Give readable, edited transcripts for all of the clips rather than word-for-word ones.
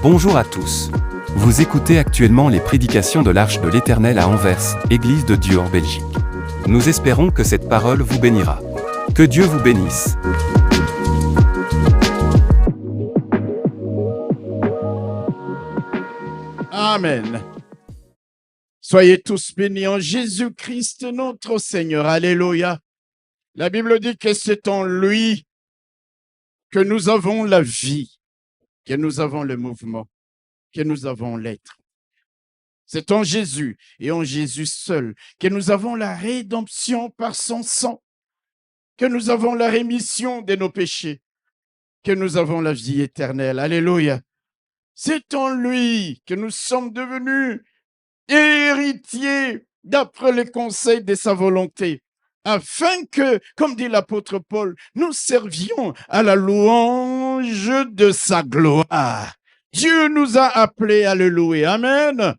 Bonjour à tous. Vous écoutez actuellement les prédications de l'Arche de l'Éternel à Anvers, Église de Dieu en Belgique. Nous espérons que cette parole vous bénira. Que Dieu vous bénisse. Amen. Soyez tous bénis en Jésus-Christ, notre Seigneur. Alléluia. La Bible dit que c'est en lui que nous avons la vie, que nous avons le mouvement, que nous avons l'être. C'est en Jésus et en Jésus seul que nous avons la rédemption par son sang, que nous avons la rémission de nos péchés, que nous avons la vie éternelle. Alléluia. C'est en lui que nous sommes devenus héritiers d'après les conseils de sa volonté, afin que, comme dit l'apôtre Paul, nous servions à la louange de sa gloire. Dieu nous a appelés à le louer. Amen.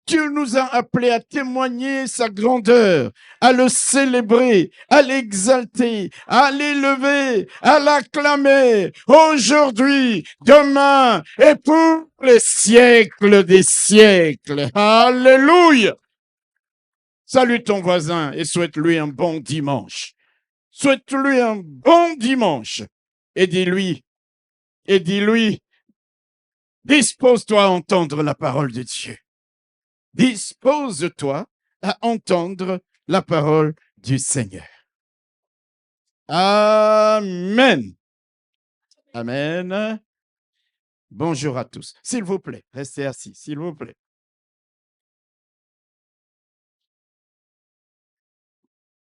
Dieu nous a appelés à témoigner sa grandeur, à le célébrer, à l'exalter, à l'élever, à l'acclamer aujourd'hui, demain et pour les siècles des siècles. Alléluia! Salue ton voisin et souhaite-lui un bon dimanche. Souhaite-lui un bon dimanche et dis-lui, dispose-toi à entendre la parole de Dieu. Dispose-toi à entendre la parole du Seigneur. Amen. Amen. Bonjour à tous. S'il vous plaît, restez assis, s'il vous plaît.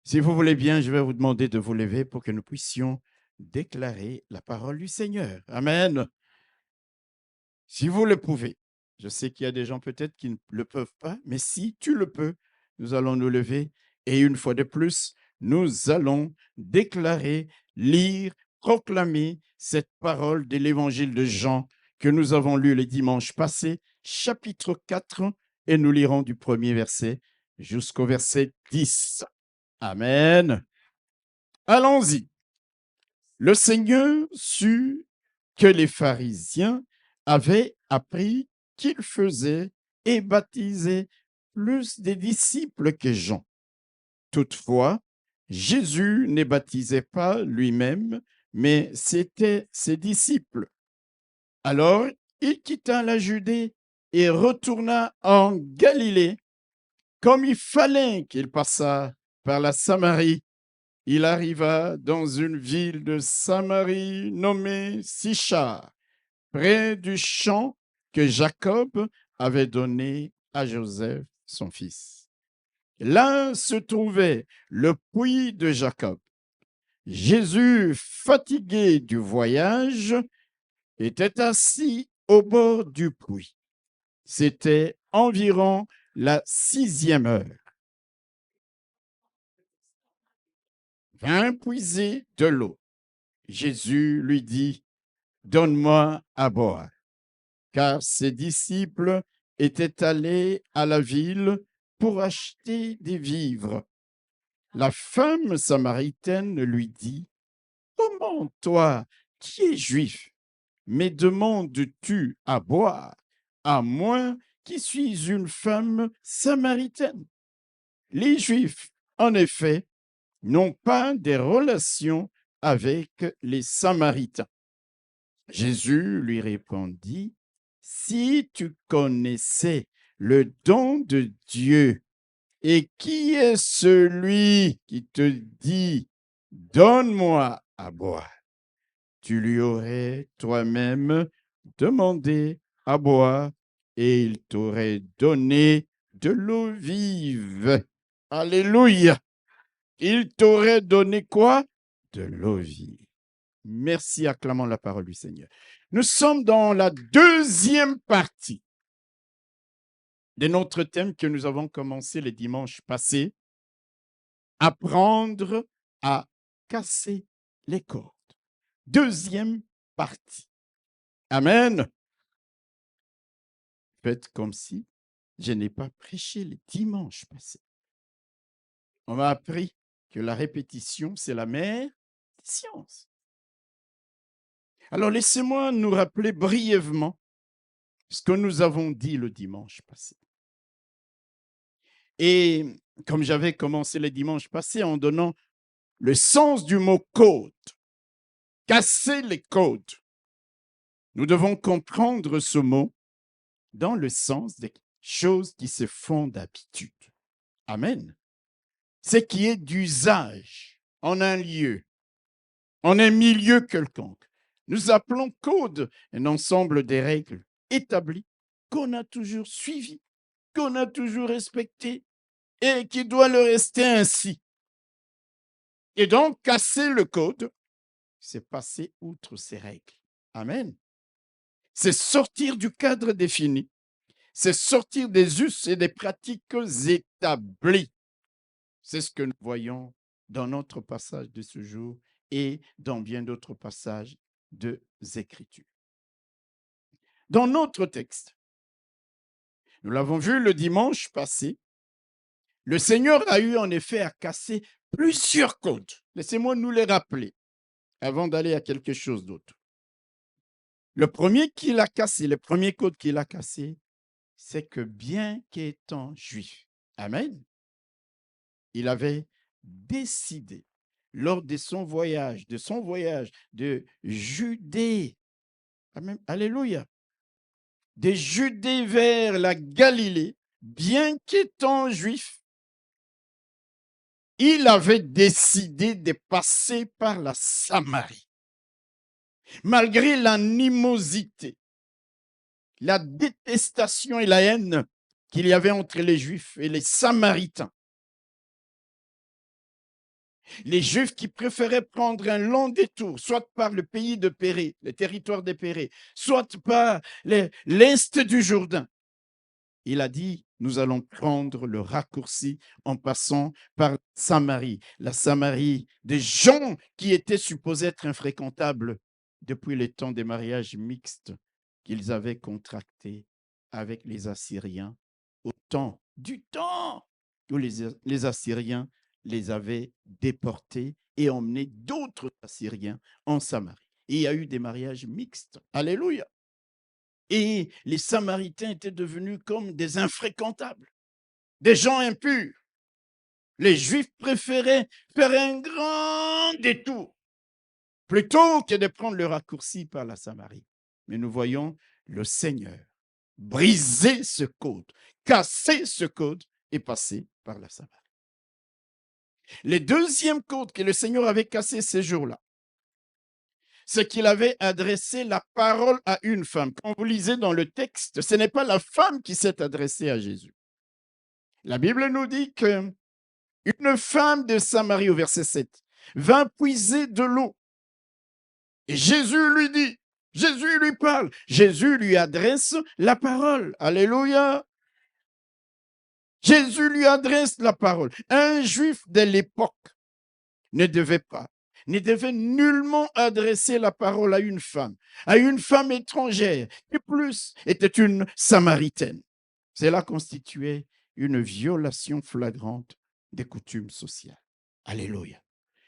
Si vous voulez bien, je vais vous demander de vous lever pour que nous puissions déclarer la parole du Seigneur. Amen. Si vous le pouvez. Je sais qu'il y a des gens peut-être qui ne le peuvent pas, mais si tu le peux, nous allons nous lever et une fois de plus, nous allons déclarer, lire, proclamer cette parole de l'évangile de Jean que nous avons lu le dimanche passé, chapitre 4, et nous lirons du premier verset jusqu'au verset 10. Amen. Allons-y. Le Seigneur sut que les pharisiens avaient appris qu'il faisait et baptisait plus des disciples que Jean. Toutefois, Jésus ne baptisait pas lui-même, mais c'était ses disciples. Alors, il quitta la Judée et retourna en Galilée. Comme il fallait qu'il passât par la Samarie, il arriva dans une ville de Samarie nommée Sichar, près du champ que Jacob avait donné à Joseph, son fils. Là se trouvait le puits de Jacob. Jésus, fatigué du voyage, était assis au bord du puits. C'était environ la 6e heure. Vint puiser de l'eau. Jésus lui dit, « Donne-moi à boire. » Car ses disciples étaient allés à la ville pour acheter des vivres. La femme samaritaine lui dit, « Comment toi, qui es juif, me demandes-tu à boire, à moi qui suis une femme samaritaine? » Les Juifs, en effet, n'ont pas de relation avec les Samaritains. Jésus lui répondit, « Si tu connaissais le don de Dieu, et qui est celui qui te dit, donne-moi à boire, tu lui aurais toi-même demandé à boire et il t'aurait donné de l'eau vive. » Alléluia. Il t'aurait donné quoi? De l'eau vive. Merci, acclamons la parole du Seigneur. Nous sommes dans la deuxième partie de notre thème que nous avons commencé le dimanche passé, apprendre à casser les cordes. Deuxième partie. Amen. Faites comme si je n'ai pas prêché le dimanche passé. On m'a appris que la répétition, c'est la mère des sciences. Alors, laissez-moi nous rappeler brièvement ce que nous avons dit le dimanche passé. Et comme j'avais commencé le dimanche passé en donnant le sens du mot côte, casser les côtes, nous devons comprendre ce mot dans le sens des choses qui se font d'habitude. Amen. Ce qui est d'usage en un lieu, en un milieu quelconque. Nous appelons code un ensemble des règles établies qu'on a toujours suivies, qu'on a toujours respectées et qui doit le rester ainsi. Et donc, casser le code, c'est passer outre ces règles. Amen. C'est sortir du cadre défini. C'est sortir des us et des pratiques établies. C'est ce que nous voyons dans notre passage de ce jour et dans bien d'autres passages des Écritures. Dans notre texte, nous l'avons vu le dimanche passé, le Seigneur a eu en effet à casser plusieurs codes. Laissez-moi nous les rappeler avant d'aller à quelque chose d'autre. Le premier qu'il a cassé, le premier code qu'il a cassé, c'est que bien qu'étant juif, amen, il avait décidé lors de son voyage de Judée, amen, alléluia, de Judée vers la Galilée, bien qu'étant juif, il avait décidé de passer par la Samarie. Malgré l'animosité, la détestation et la haine qu'il y avait entre les Juifs et les Samaritains. Les Juifs qui préféraient prendre un long détour, soit par le pays de Pérée, le territoire des Pérées, soit par l'est du Jourdain. Il a dit, nous allons prendre le raccourci en passant par Samarie, la Samarie des gens qui étaient supposés être infréquentables depuis les temps des mariages mixtes qu'ils avaient contractés avec les Assyriens, au temps où les Assyriens les avaient déportés et emmenés d'autres Assyriens en Samarie. Et il y a eu des mariages mixtes. Alléluia. Et les Samaritains étaient devenus comme des infréquentables, des gens impurs. Les Juifs préféraient faire un grand détour plutôt que de prendre le raccourci par la Samarie. Mais nous voyons le Seigneur briser ce code, casser ce code et passer par la Samarie. Le deuxième code que le Seigneur avait cassé ces jours-là, c'est qu'il avait adressé la parole à une femme. Quand vous lisez dans le texte, ce n'est pas la femme qui s'est adressée à Jésus. La Bible nous dit qu'une femme de Samarie, au verset 7, vint puiser de l'eau. Et Jésus lui parle, Jésus lui adresse la parole. Alléluia. Jésus lui adresse la parole. Un juif de l'époque ne devait nullement adresser la parole à une femme étrangère, qui plus était une Samaritaine. Cela constituait une violation flagrante des coutumes sociales. Alléluia.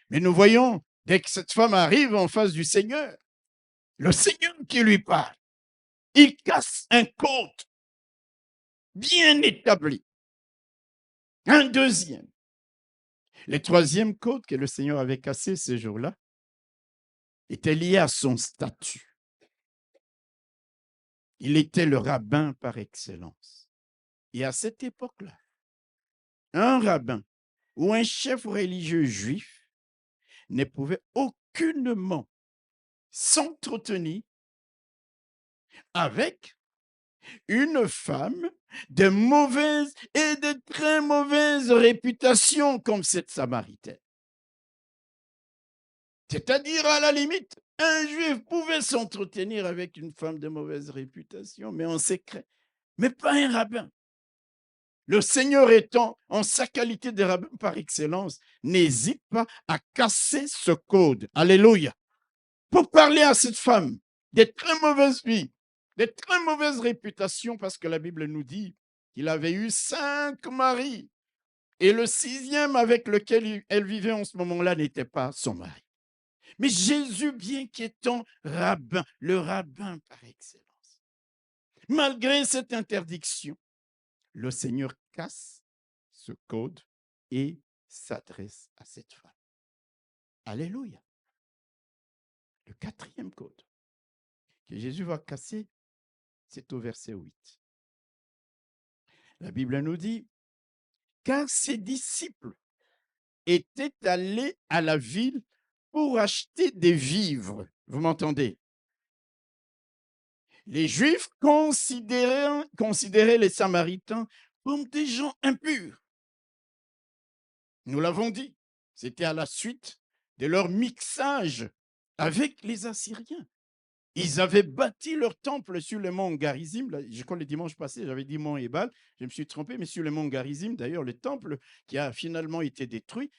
Mais nous voyons, dès que cette femme arrive en face du Seigneur, le Seigneur qui lui parle, il casse un code bien établi. Un deuxième. Le troisième code que le Seigneur avait cassé ce jour-là était lié à son statut. Il était le rabbin par excellence. Et à cette époque-là, un rabbin ou un chef religieux juif ne pouvait aucunement s'entretenir avec une femme de mauvaise et de très mauvaise réputation comme cette Samaritaine. C'est-à-dire, à la limite, un juif pouvait s'entretenir avec une femme de mauvaise réputation, mais en secret, mais pas un rabbin. Le Seigneur étant en sa qualité de rabbin par excellence, n'hésite pas à casser ce code. Alléluia. Pour parler à cette femme des très mauvaises vies, des très mauvaises réputations, parce que la Bible nous dit qu'il avait eu 5 maris et le 6e avec lequel elle vivait en ce moment-là n'était pas son mari. Mais Jésus, bien qu'étant rabbin, le rabbin par excellence, Malgré cette interdiction, le Seigneur casse ce code et s'adresse à cette femme. Alléluia. Le quatrième code que Jésus va casser, c'est au verset 8. La Bible nous dit, car ses disciples étaient allés à la ville pour acheter des vivres. Vous m'entendez? Les Juifs considéraient les Samaritains comme des gens impurs. Nous l'avons dit, c'était à la suite de leur mixage avec les Assyriens. Ils avaient bâti leur temple sur le mont Garizim. Je crois le dimanche passé, j'avais dit mont Ebal. Je me suis trompé, mais sur le mont Garizim, d'ailleurs, le temple qui a finalement été détruit.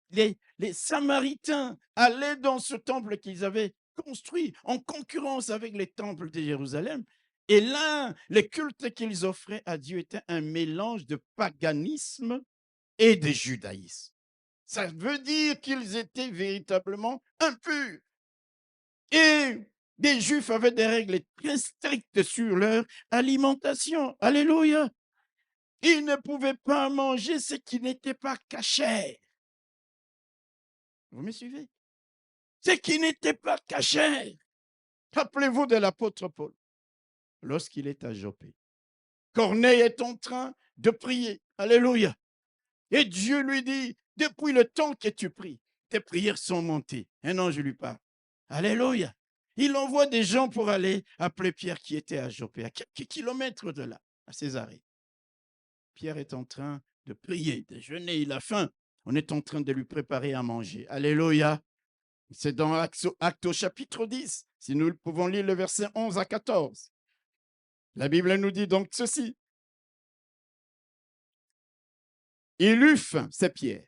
Les Samaritains allaient dans ce temple qu'ils avaient construit en concurrence avec les temples de Jérusalem. Et là, les cultes qu'ils offraient à Dieu étaient un mélange de paganisme et de judaïsme. Ça veut dire qu'ils étaient véritablement impurs. Et les Juifs avaient des règles très strictes sur leur alimentation. Alléluia. Ils ne pouvaient pas manger ce qui n'était pas caché. Vous me suivez? Ce qui n'était pas caché. Rappelez-vous de l'apôtre Paul, lorsqu'il est à Joppé. Corneille est en train de prier. Alléluia. Et Dieu lui dit, depuis le temps que tu pries, tes prières sont montées. Un ange lui parle. Alléluia. Il envoie des gens pour aller appeler Pierre qui était à Joppé, à quelques kilomètres de là, à Césarée. Pierre est en train de prier, de jeûner, il a faim. On est en train de lui préparer à manger. Alléluia. C'est dans Actes au chapitre 10, si nous pouvons lire le verset 11 à 14. La Bible nous dit donc ceci. Il eut faim, c'est Pierre,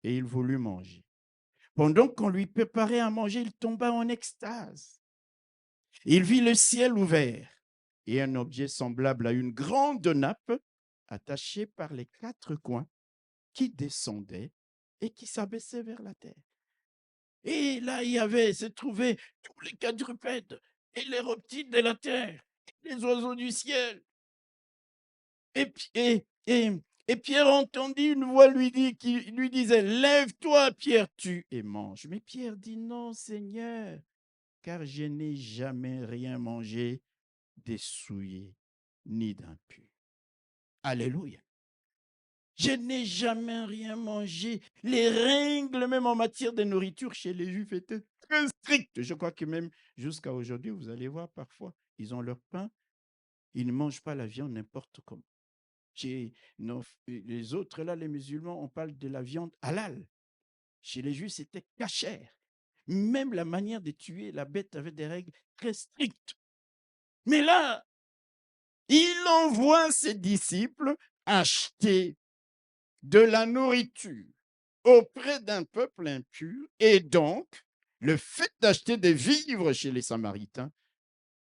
et il voulut manger. Pendant qu'on lui préparait à manger, il tomba en extase. Il vit le ciel ouvert et un objet semblable à une grande nappe attachée par les quatre coins qui descendait et qui s'abaissait vers la terre. Et là, se trouvaient tous les quadrupèdes et les reptiles de la terre, et les oiseaux du ciel. Et Pierre entendit une voix qui lui disait, « Lève-toi, Pierre, tue et mange. » Mais Pierre dit, « Non, Seigneur, car je n'ai jamais rien mangé d'essouillé ni d'impur. » Alléluia. Je n'ai jamais rien mangé. Les règles, même en matière de nourriture, chez les Juifs étaient très strictes. Je crois que même jusqu'à aujourd'hui, vous allez voir parfois, ils ont leur pain, ils ne mangent pas la viande n'importe comment. Chez les autres, là, les musulmans, on parle de la viande halal. Chez les Juifs, c'était cachère. Même la manière de tuer la bête avait des règles très strictes. Mais là, il envoie ses disciples acheter de la nourriture auprès d'un peuple impur. Et donc, le fait d'acheter des vivres chez les Samaritains,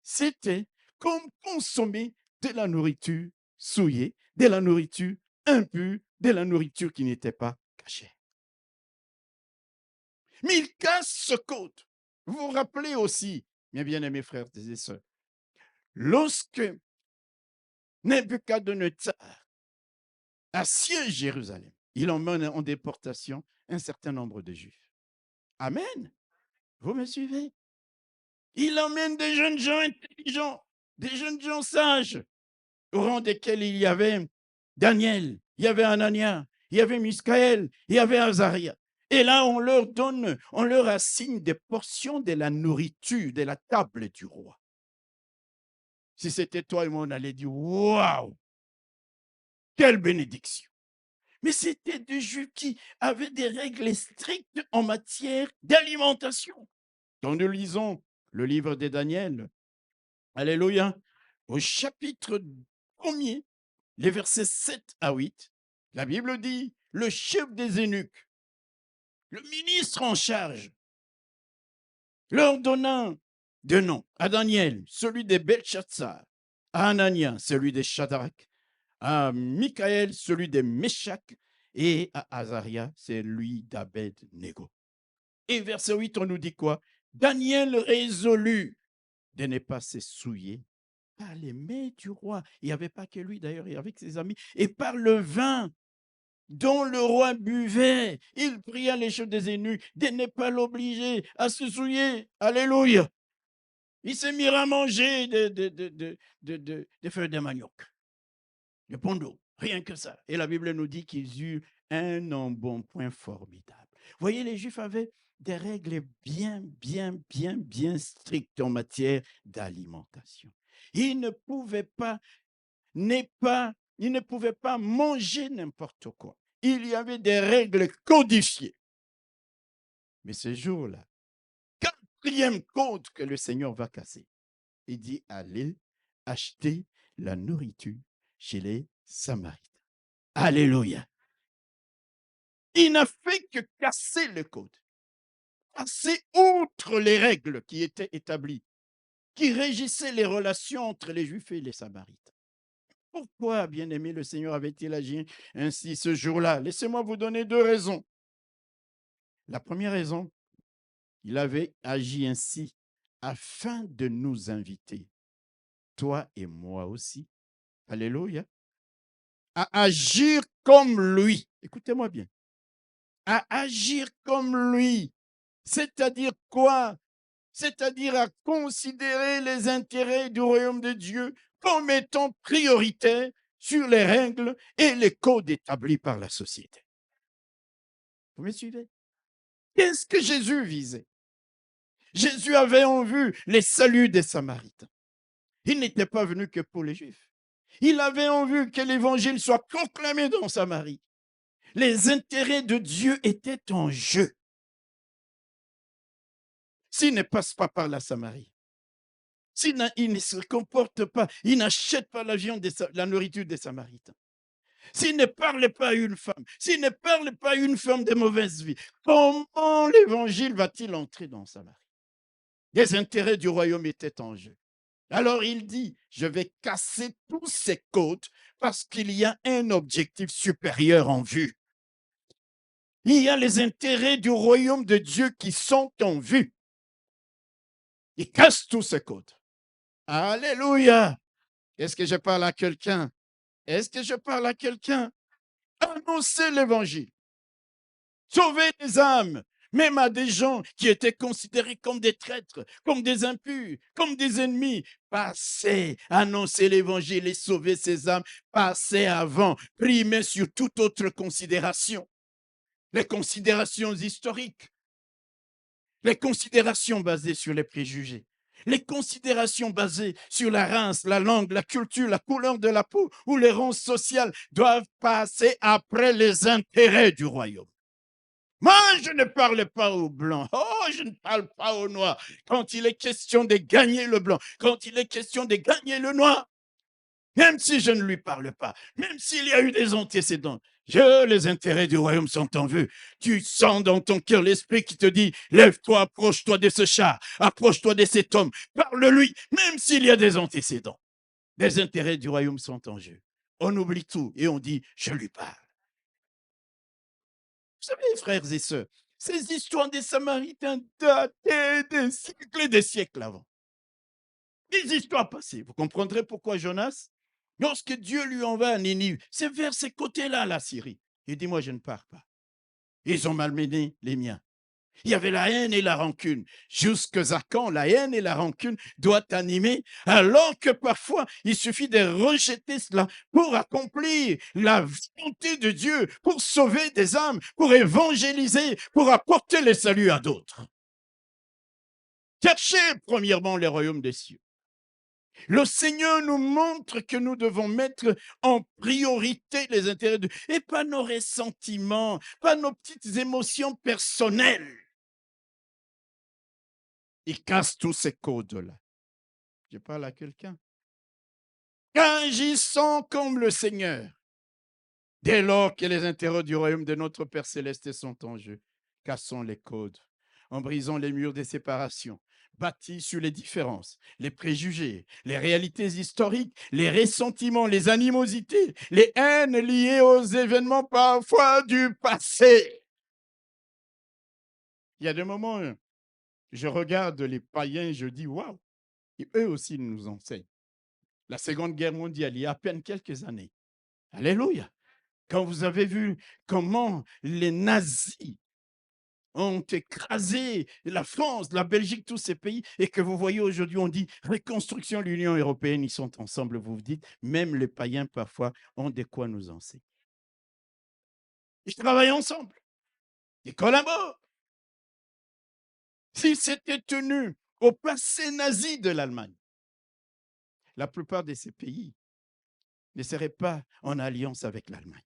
c'était comme consommer de la nourriture souillée, de la nourriture impure, de la nourriture qui n'était pas cachée. Mais il casse ce code. Vous vous rappelez aussi, mes bien-aimés frères et sœurs, lorsque Nebuchadnezzar assiège Jérusalem, il emmène en déportation un certain nombre de Juifs. Amen. Vous me suivez? Il emmène des jeunes gens intelligents, des jeunes gens sages, au rang desquels il y avait Daniel, il y avait Anania, il y avait Michaël, il y avait Azaria. Et là, on leur assigne des portions de la nourriture, de la table du roi. Si c'était toi et moi, on allait dire, waouh, quelle bénédiction. Mais c'était des Juifs qui avaient des règles strictes en matière d'alimentation. Quand nous lisons le livre de Daniel, alléluia, au chapitre 1er, les versets 7 à 8, la Bible dit, le chef des eunuques, le ministre en charge, leur donnant deux noms, à Daniel, celui de Belshazzar, à Anania, celui de Shadrach, à Michaël, celui de Meshach, et à Azaria, celui d'Abed-Nego. Et verset 8, on nous dit quoi? Daniel résolut de ne pas se souiller par les mains du roi. Il n'y avait pas que lui d'ailleurs, et avec ses amis, et par le vin dont le roi buvait. Il pria les chefs des eunuques de ne pas l'obliger à se souiller. Alléluia. Il s'est mis à manger des feuilles de manioc, de pondo, rien que ça. Et la Bible nous dit qu'ils eurent un embonpoint formidable. Voyez, les Juifs avaient des règles bien strictes en matière d'alimentation. Ils ne pouvaient pas, ils ne pouvaient pas manger n'importe quoi. Il y avait des règles codifiées. Mais ce jour-là, quatrième code que le Seigneur va casser, il dit, allez acheter la nourriture chez les Samaritains. Alléluia. Il n'a fait que casser le code, passer outre les règles qui étaient établies, qui régissaient les relations entre les Juifs et les Samaritains. Pourquoi, bien-aimé, le Seigneur avait-il agi ainsi ce jour-là? Laissez-moi vous donner deux raisons. La première raison, il avait agi ainsi afin de nous inviter, toi et moi aussi, alléluia, à agir comme lui. Écoutez-moi bien. À agir comme lui. C'est-à-dire quoi? C'est-à-dire à considérer les intérêts du royaume de Dieu comme étant prioritaires sur les règles et les codes établis par la société. Vous me suivez? Qu'est-ce que Jésus visait? Jésus avait en vue les saluts des Samaritains. Il n'était pas venu que pour les Juifs. Il avait en vue que l'évangile soit proclamé dans Samarie. Les intérêts de Dieu étaient en jeu. S'il ne passe pas par la Samarie, s'il ne se comporte pas, il n'achète pas la nourriture des Samaritains, s'il ne parle pas à une femme, s'il ne parle pas à une femme de mauvaise vie, comment l'évangile va-t-il entrer dans Samarie? Les intérêts du royaume étaient en jeu. Alors il dit, je vais casser tous ces codes parce qu'il y a un objectif supérieur en vue. Il y a les intérêts du royaume de Dieu qui sont en vue. Il casse tous ces codes. Alléluia. Est-ce que je parle à quelqu'un? Est-ce que je parle à quelqu'un? Annoncer l'évangile. Sauver des âmes, même à des gens qui étaient considérés comme des traîtres, comme des impurs, comme des ennemis. Passez, annoncer l'évangile et sauver ces âmes. Passez avant, primer sur toute autre considération. Les considérations historiques, les considérations basées sur les préjugés, les considérations basées sur la race, la langue, la culture, la couleur de la peau ou les rangs sociaux doivent passer après les intérêts du royaume. Moi, je ne parle pas aux blancs. Oh, je ne parle pas aux noirs. Quand il est question de gagner le blanc, quand il est question de gagner le noir, même si je ne lui parle pas, même s'il y a eu des antécédents, les intérêts du royaume sont en vue. Tu sens dans ton cœur l'esprit qui te dit, lève-toi, approche-toi de ce char, approche-toi de cet homme, parle-lui, même s'il y a des antécédents. Les intérêts du royaume sont en jeu. On oublie tout et on dit, je lui parle. Vous savez, frères et sœurs, ces histoires des Samaritains dataient des siècles et des siècles avant. Des histoires passées. Vous comprendrez pourquoi Jonas, lorsque Dieu lui envoie à Ninive, c'est vers ces côtés-là, la Syrie. Il dit, moi, je ne pars pas. Ils ont malmené les miens. Il y avait la haine et la rancune. Jusqu'à quand la haine et la rancune doivent animer, alors que parfois, il suffit de rejeter cela pour accomplir la volonté de Dieu, pour sauver des âmes, pour évangéliser, pour apporter le salut à d'autres. Cherchez premièrement les royaumes des cieux. Le Seigneur nous montre que nous devons mettre en priorité les intérêts de Dieu et pas nos ressentiments, pas nos petites émotions personnelles. Il casse tous ces codes-là. Je parle à quelqu'un. Agissons comme le Seigneur. Dès lors que les intérêts du royaume de notre Père Céleste sont en jeu, cassons les codes, en brisant les murs des séparations, bâtis sur les différences, les préjugés, les réalités historiques, les ressentiments, les animosités, les haines liées aux événements parfois du passé. Il y a des moments, je regarde les païens, je dis, waouh, eux aussi nous enseignent. la Seconde Guerre mondiale, il y a à peine quelques années. Alléluia. Quand vous avez vu comment les nazis ont écrasé la France, la Belgique, tous ces pays, et que vous voyez aujourd'hui, on dit reconstruction de l'Union européenne, ils sont ensemble, vous vous dites, même les païens parfois ont de quoi nous enseigner. Ils travaillent ensemble, ils collaborent. Si c'était tenu au passé nazi de l'Allemagne, la plupart de ces pays ne seraient pas en alliance avec l'Allemagne.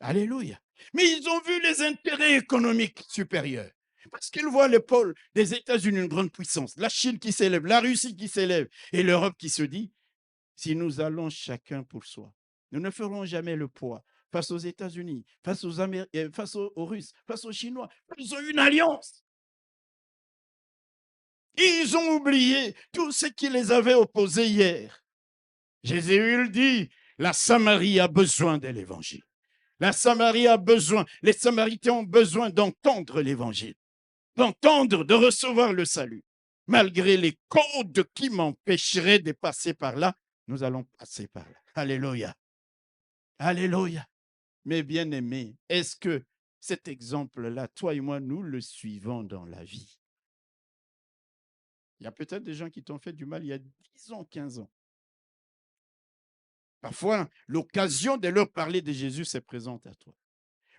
Alléluia. Mais ils ont vu les intérêts économiques supérieurs. Parce qu'ils voient le pôle des États-Unis, une grande puissance, la Chine qui s'élève, la Russie qui s'élève, et l'Europe qui se dit, si nous allons chacun pour soi, nous ne ferons jamais le poids face aux États-Unis, face aux Russes, face aux Chinois. Ils ont une alliance. Ils ont oublié tout ce qui les avait opposés hier. Jésus le dit, la Samarie a besoin de l'Évangile. La Samarie a besoin, les Samaritains ont besoin d'entendre l'Évangile, d'entendre, de recevoir le salut. Malgré les codes qui m'empêcheraient de passer par là, nous allons passer par là. Alléluia. Alléluia. Mes bien-aimés, est-ce que cet exemple-là, toi et moi, nous le suivons dans la vie? Il y a peut-être des gens qui t'ont fait du mal il y a 10 ans, 15 ans. Parfois, l'occasion de leur parler de Jésus se présente à toi.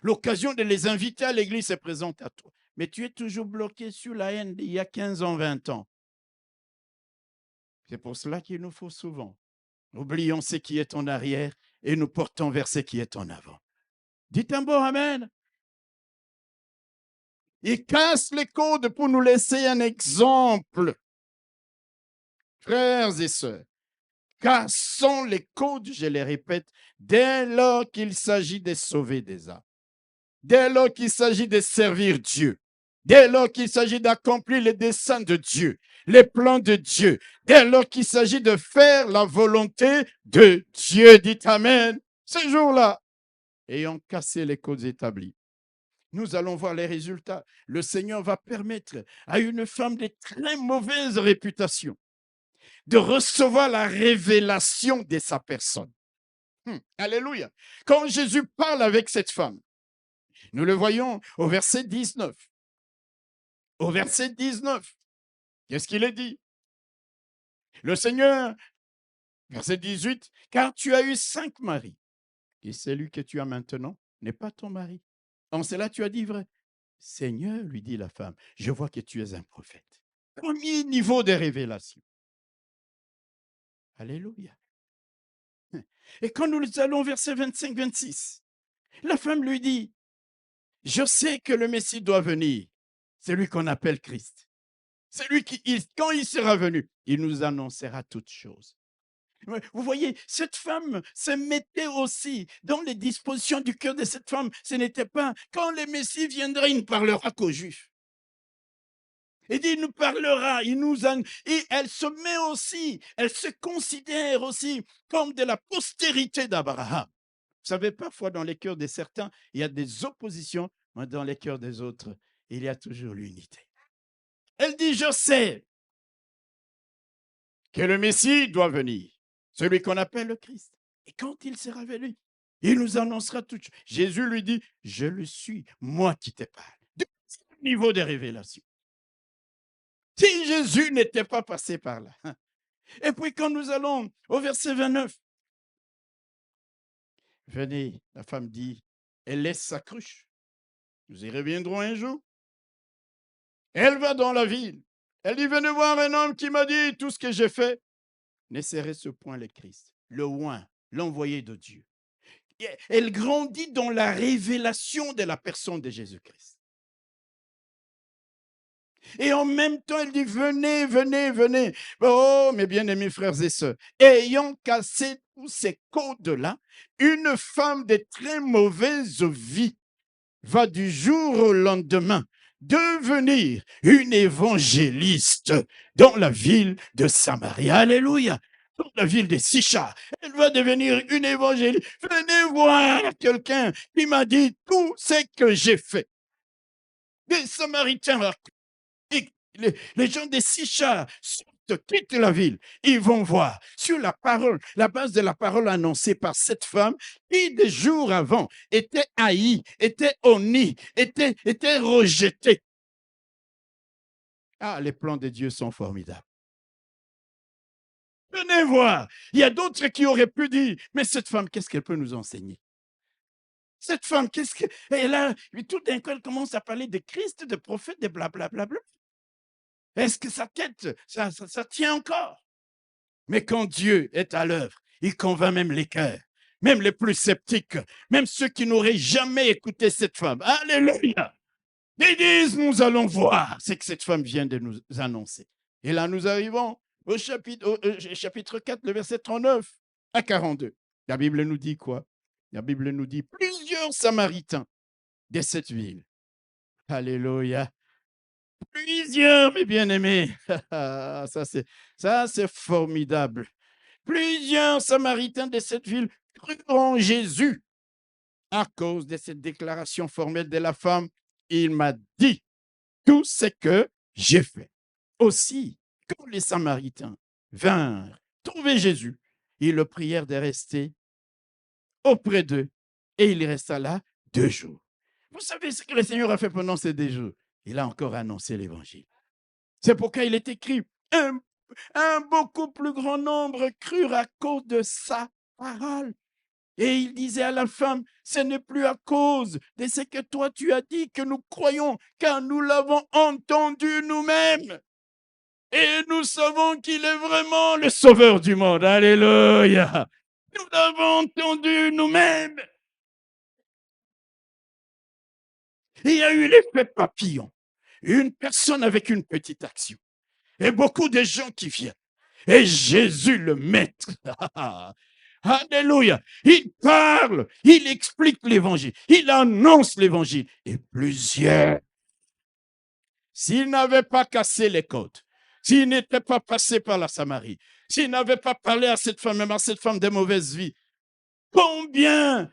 L'occasion de les inviter à l'église se présente à toi. Mais tu es toujours bloqué sur la haine d'il y a 15 ans, 20 ans. C'est pour cela qu'il nous faut souvent. Oublions ce qui est en arrière et nous portons vers ce qui est en avant. Dites un bon amen. Il casse les codes pour nous laisser un exemple. Frères et sœurs, cassons les codes, je les répète, dès lors qu'il s'agit de sauver des âmes. Dès lors qu'il s'agit de servir Dieu, dès lors qu'il s'agit d'accomplir les desseins de Dieu, les plans de Dieu, dès lors qu'il s'agit de faire la volonté de Dieu, dites Amen, ce jour-là, ayant cassé les codes établis, nous allons voir les résultats. Le Seigneur va permettre à une femme de très mauvaise réputation de recevoir la révélation de sa personne. Alléluia. Quand Jésus parle avec cette femme, nous le voyons au verset 19. Au verset 19, qu'est-ce qu'il est dit? Le Seigneur, verset 18, car tu as eu 5 maris, et celui que tu as maintenant n'est pas ton mari. En cela, tu as dit vrai. Seigneur, lui dit la femme, je vois que tu es un prophète. Premier niveau de révélation. Alléluia. Et quand nous allons au verset 25-26, la femme lui dit, je sais que le Messie doit venir. C'est lui qu'on appelle Christ. C'est lui qui, quand il sera venu, il nous annoncera toutes choses. Vous voyez, cette femme se mettait aussi dans les dispositions du cœur de cette femme. Ce n'était pas quand le Messie viendra, il ne parlera qu'aux Juifs. Il dit, il nous parlera, et elle se met aussi, elle se considère aussi comme de la postérité d'Abraham. Vous savez, parfois dans les cœurs de certains, il y a des oppositions, mais dans les cœurs des autres, il y a toujours l'unité. Elle dit, je sais que le Messie doit venir, celui qu'on appelle le Christ. Et quand il sera venu, il nous annoncera tout. Jésus lui dit, je le suis, moi qui te parle. Deuxième niveau de révélation. Si Jésus n'était pas passé par là. Et puis quand nous allons au verset 29, venez, la femme dit, elle laisse sa cruche. Nous y reviendrons un jour. Elle va dans la ville. Elle dit, venez voir un homme qui m'a dit tout ce que j'ai fait. Ne serait-ce point le Christ, le oint, l'envoyé de Dieu. Elle grandit dans la révélation de la personne de Jésus-Christ. Et en même temps, elle dit, venez, venez, venez. Oh, mes bien-aimés frères et sœurs, ayant cassé tous ces codes-là, une femme de très mauvaise vie va du jour au lendemain devenir une évangéliste dans la ville de Samarie. Alléluia. Dans la ville de Sichar. Elle va devenir une évangéliste. Venez voir quelqu'un qui m'a dit tout ce que j'ai fait. Des Samaritains, et les gens de Sichar sont quittent la ville. Ils vont voir sur la parole, la base de la parole annoncée par cette femme qui, des jours avant, était haïe, était honnie, était rejetée. Ah, les plans de Dieu sont formidables. Venez voir. Il y a d'autres qui auraient pu dire, mais cette femme, qu'est-ce qu'elle peut nous enseigner? Cette femme, qu'est-ce que... Et là, tout d'un coup, elle commence à parler de Christ, de prophète, de blablabla. Est-ce que sa tête, ça tient encore? Mais quand Dieu est à l'œuvre, il convainc même les cœurs, même les plus sceptiques, même ceux qui n'auraient jamais écouté cette femme. Alléluia! Ils disent, nous allons voir ce que cette femme vient de nous annoncer. Et là, nous arrivons au chapitre 4, le verset 39 à 42. La Bible nous dit quoi? La Bible nous dit plusieurs Samaritains de cette ville. Alléluia. Plusieurs, mes bien-aimés. Ça, c'est formidable. Plusieurs Samaritains de cette ville crurent en Jésus à cause de cette déclaration formelle de la femme. Il m'a dit tout ce que j'ai fait. Aussi, quand les Samaritains vinrent trouver Jésus, ils le prièrent de rester auprès d'eux et il resta là 2 jours. Vous savez ce que le Seigneur a fait pendant ces 2 jours? Il a encore annoncé l'évangile. C'est pourquoi il est écrit, un beaucoup plus grand nombre crurent à cause de sa parole. Et il disait à la femme, ce n'est plus à cause de ce que toi tu as dit que nous croyons, car nous l'avons entendu nous-mêmes. Et nous savons qu'il est vraiment le sauveur du monde. Alléluia. Nous l'avons entendu nous-mêmes. Et il y a eu l'effet papillon. Une personne avec une petite action. Et beaucoup de gens qui viennent. Et Jésus le maître. Alléluia. Il parle, il explique l'évangile, il annonce l'évangile. Et plusieurs, s'il n'avait pas cassé les côtes, s'il n'était pas passé par la Samarie, s'il n'avait pas parlé à cette femme, même à cette femme de mauvaise vie, combien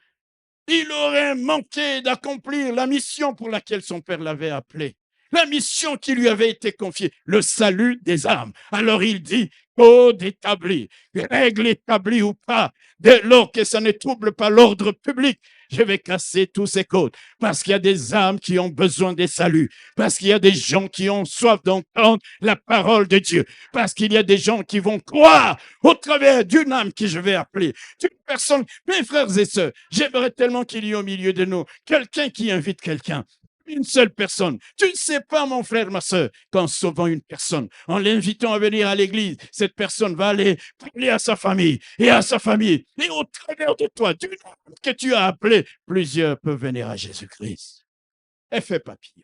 il aurait manqué d'accomplir la mission pour laquelle son père l'avait appelé. La mission qui lui avait été confiée, le salut des âmes. Alors il dit, code établi, règle établie ou pas, dès lors que ça ne trouble pas l'ordre public, je vais casser tous ces codes. Parce qu'il y a des âmes qui ont besoin des saluts. Parce qu'il y a des gens qui ont soif d'entendre la parole de Dieu. Parce qu'il y a des gens qui vont croire au travers d'une âme que je vais appeler. D'une personne, mes frères et sœurs, j'aimerais tellement qu'il y ait au milieu de nous quelqu'un qui invite quelqu'un. Une seule personne. Tu ne sais pas, mon frère, ma soeur, qu'en sauvant une personne, en l'invitant à venir à l'église, cette personne va aller parler à sa famille et à sa famille. Et au travers de toi, d'une âme que tu as appelée, plusieurs peuvent venir à Jésus-Christ. Effet papillon.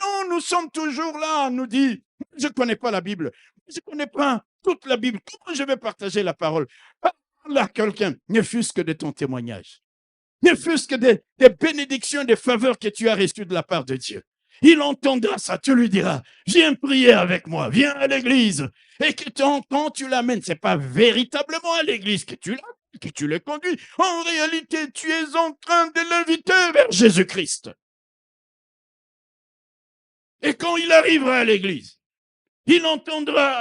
Non, nous sommes toujours là à nous dire, je ne connais pas la Bible, je ne connais pas toute la Bible. Comment je vais partager la parole? Parle à quelqu'un, ne fût-ce que de ton témoignage. Ne fût-ce que des bénédictions, des faveurs que tu as reçues de la part de Dieu. Il entendra ça, tu lui diras, viens prier avec moi, viens à l'église. Et que quand tu l'amènes, ce n'est pas véritablement à l'église que tu le conduis. En réalité, tu es en train de l'inviter vers Jésus-Christ. Et quand il arrivera à l'église, il entendra,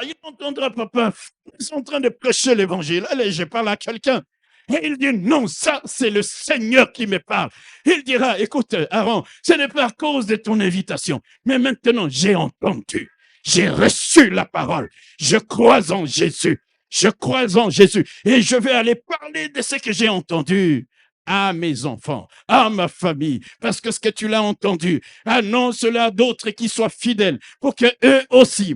papa, ils sont en train de prêcher l'évangile. Allez, je parle à quelqu'un. Et il dit, non, ça, c'est le Seigneur qui me parle. Il dira, écoute, Aaron, ce n'est pas à cause de ton invitation, mais maintenant, j'ai entendu, j'ai reçu la parole, je crois en Jésus, et je vais aller parler de ce que j'ai entendu à mes enfants, à ma famille, parce que ce que tu l'as entendu, annonce-le à d'autres qui soient fidèles, pour que eux aussi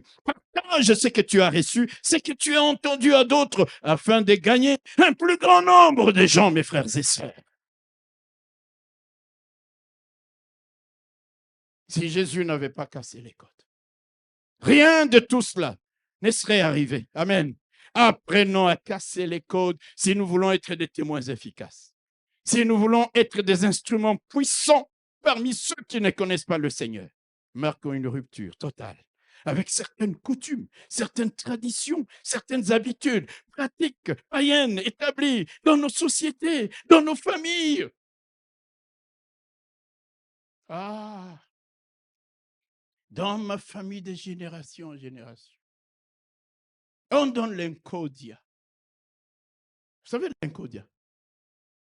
je sais que tu as reçu, c'est que tu as entendu à d'autres, afin de gagner un plus grand nombre de gens, mes frères et sœurs. Si Jésus n'avait pas cassé les côtes, rien de tout cela ne serait arrivé. Amen. Apprenons à casser les codes si nous voulons être des témoins efficaces. Si nous voulons être des instruments puissants parmi ceux qui ne connaissent pas le Seigneur, marquons une rupture totale avec certaines coutumes, certaines traditions, certaines habitudes, pratiques païennes établies dans nos sociétés, dans nos familles. dans ma famille de génération en génération, on donne l'encodia. Vous savez l'encodia?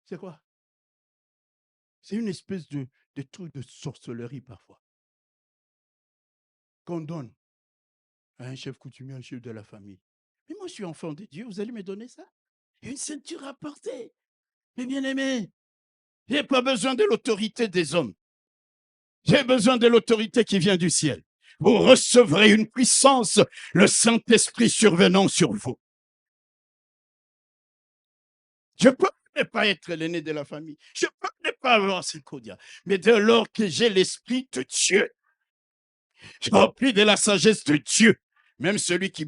C'est quoi? C'est une espèce de truc de sorcellerie parfois qu'on donne à un chef coutumier, un chef de la famille. Mais moi, je suis enfant de Dieu, vous allez me donner ça? Une ceinture à porter. Mais bien aimé, je n'ai pas besoin de l'autorité des hommes. J'ai besoin de l'autorité qui vient du ciel. Vous recevrez une puissance, le Saint-Esprit survenant sur vous. Je peux ne pas être l'aîné de la famille. Je peux ne pas avoir ce codia. Mais dès lors que j'ai l'Esprit de Dieu, rempli de la sagesse de Dieu, même celui qui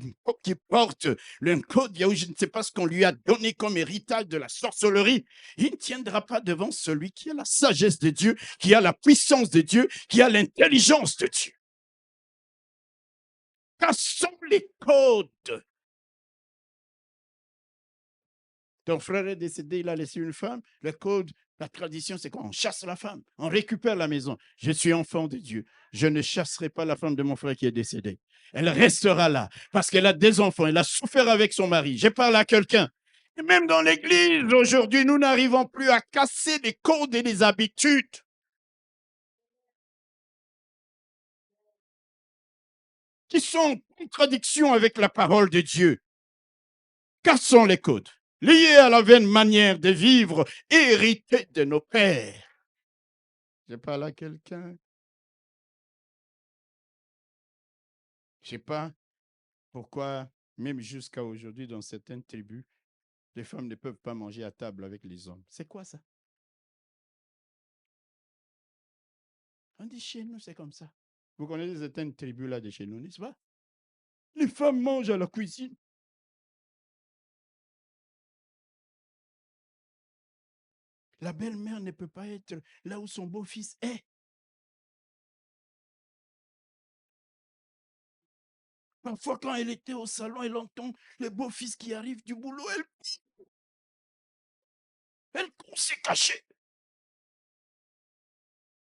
porte l'encodia où je ne sais pas ce qu'on lui a donné comme héritage de la sorcellerie, il ne tiendra pas devant celui qui a la sagesse de Dieu, qui a la puissance de Dieu, qui a l'intelligence de Dieu. Cassons les codes. Ton frère est décédé, il a laissé une femme. Le code, la tradition, c'est quoi? On chasse la femme, on récupère la maison. Je suis enfant de Dieu. Je ne chasserai pas la femme de mon frère qui est décédé. Elle restera là parce qu'elle a des enfants. Elle a souffert avec son mari. J'ai parlé à quelqu'un. Et même dans l'église, aujourd'hui, nous n'arrivons plus à casser les codes et les habitudes. Qui sont en contradiction avec la parole de Dieu. Cassons les codes, liés à la vaine manière de vivre héritée de nos pères. Je parle à quelqu'un. Je ne sais pas pourquoi, même jusqu'à aujourd'hui, dans certaines tribus, les femmes ne peuvent pas manger à table avec les hommes. C'est quoi ça? On dit chez nous, c'est comme ça. Vous connaissez certaines tribus là de chez nous, n'est-ce pas? Les femmes mangent à la cuisine. La belle-mère ne peut pas être là où son beau-fils est. Parfois, quand elle était au salon, elle entend le beau-fils qui arrive du boulot. Elle s'est cachée.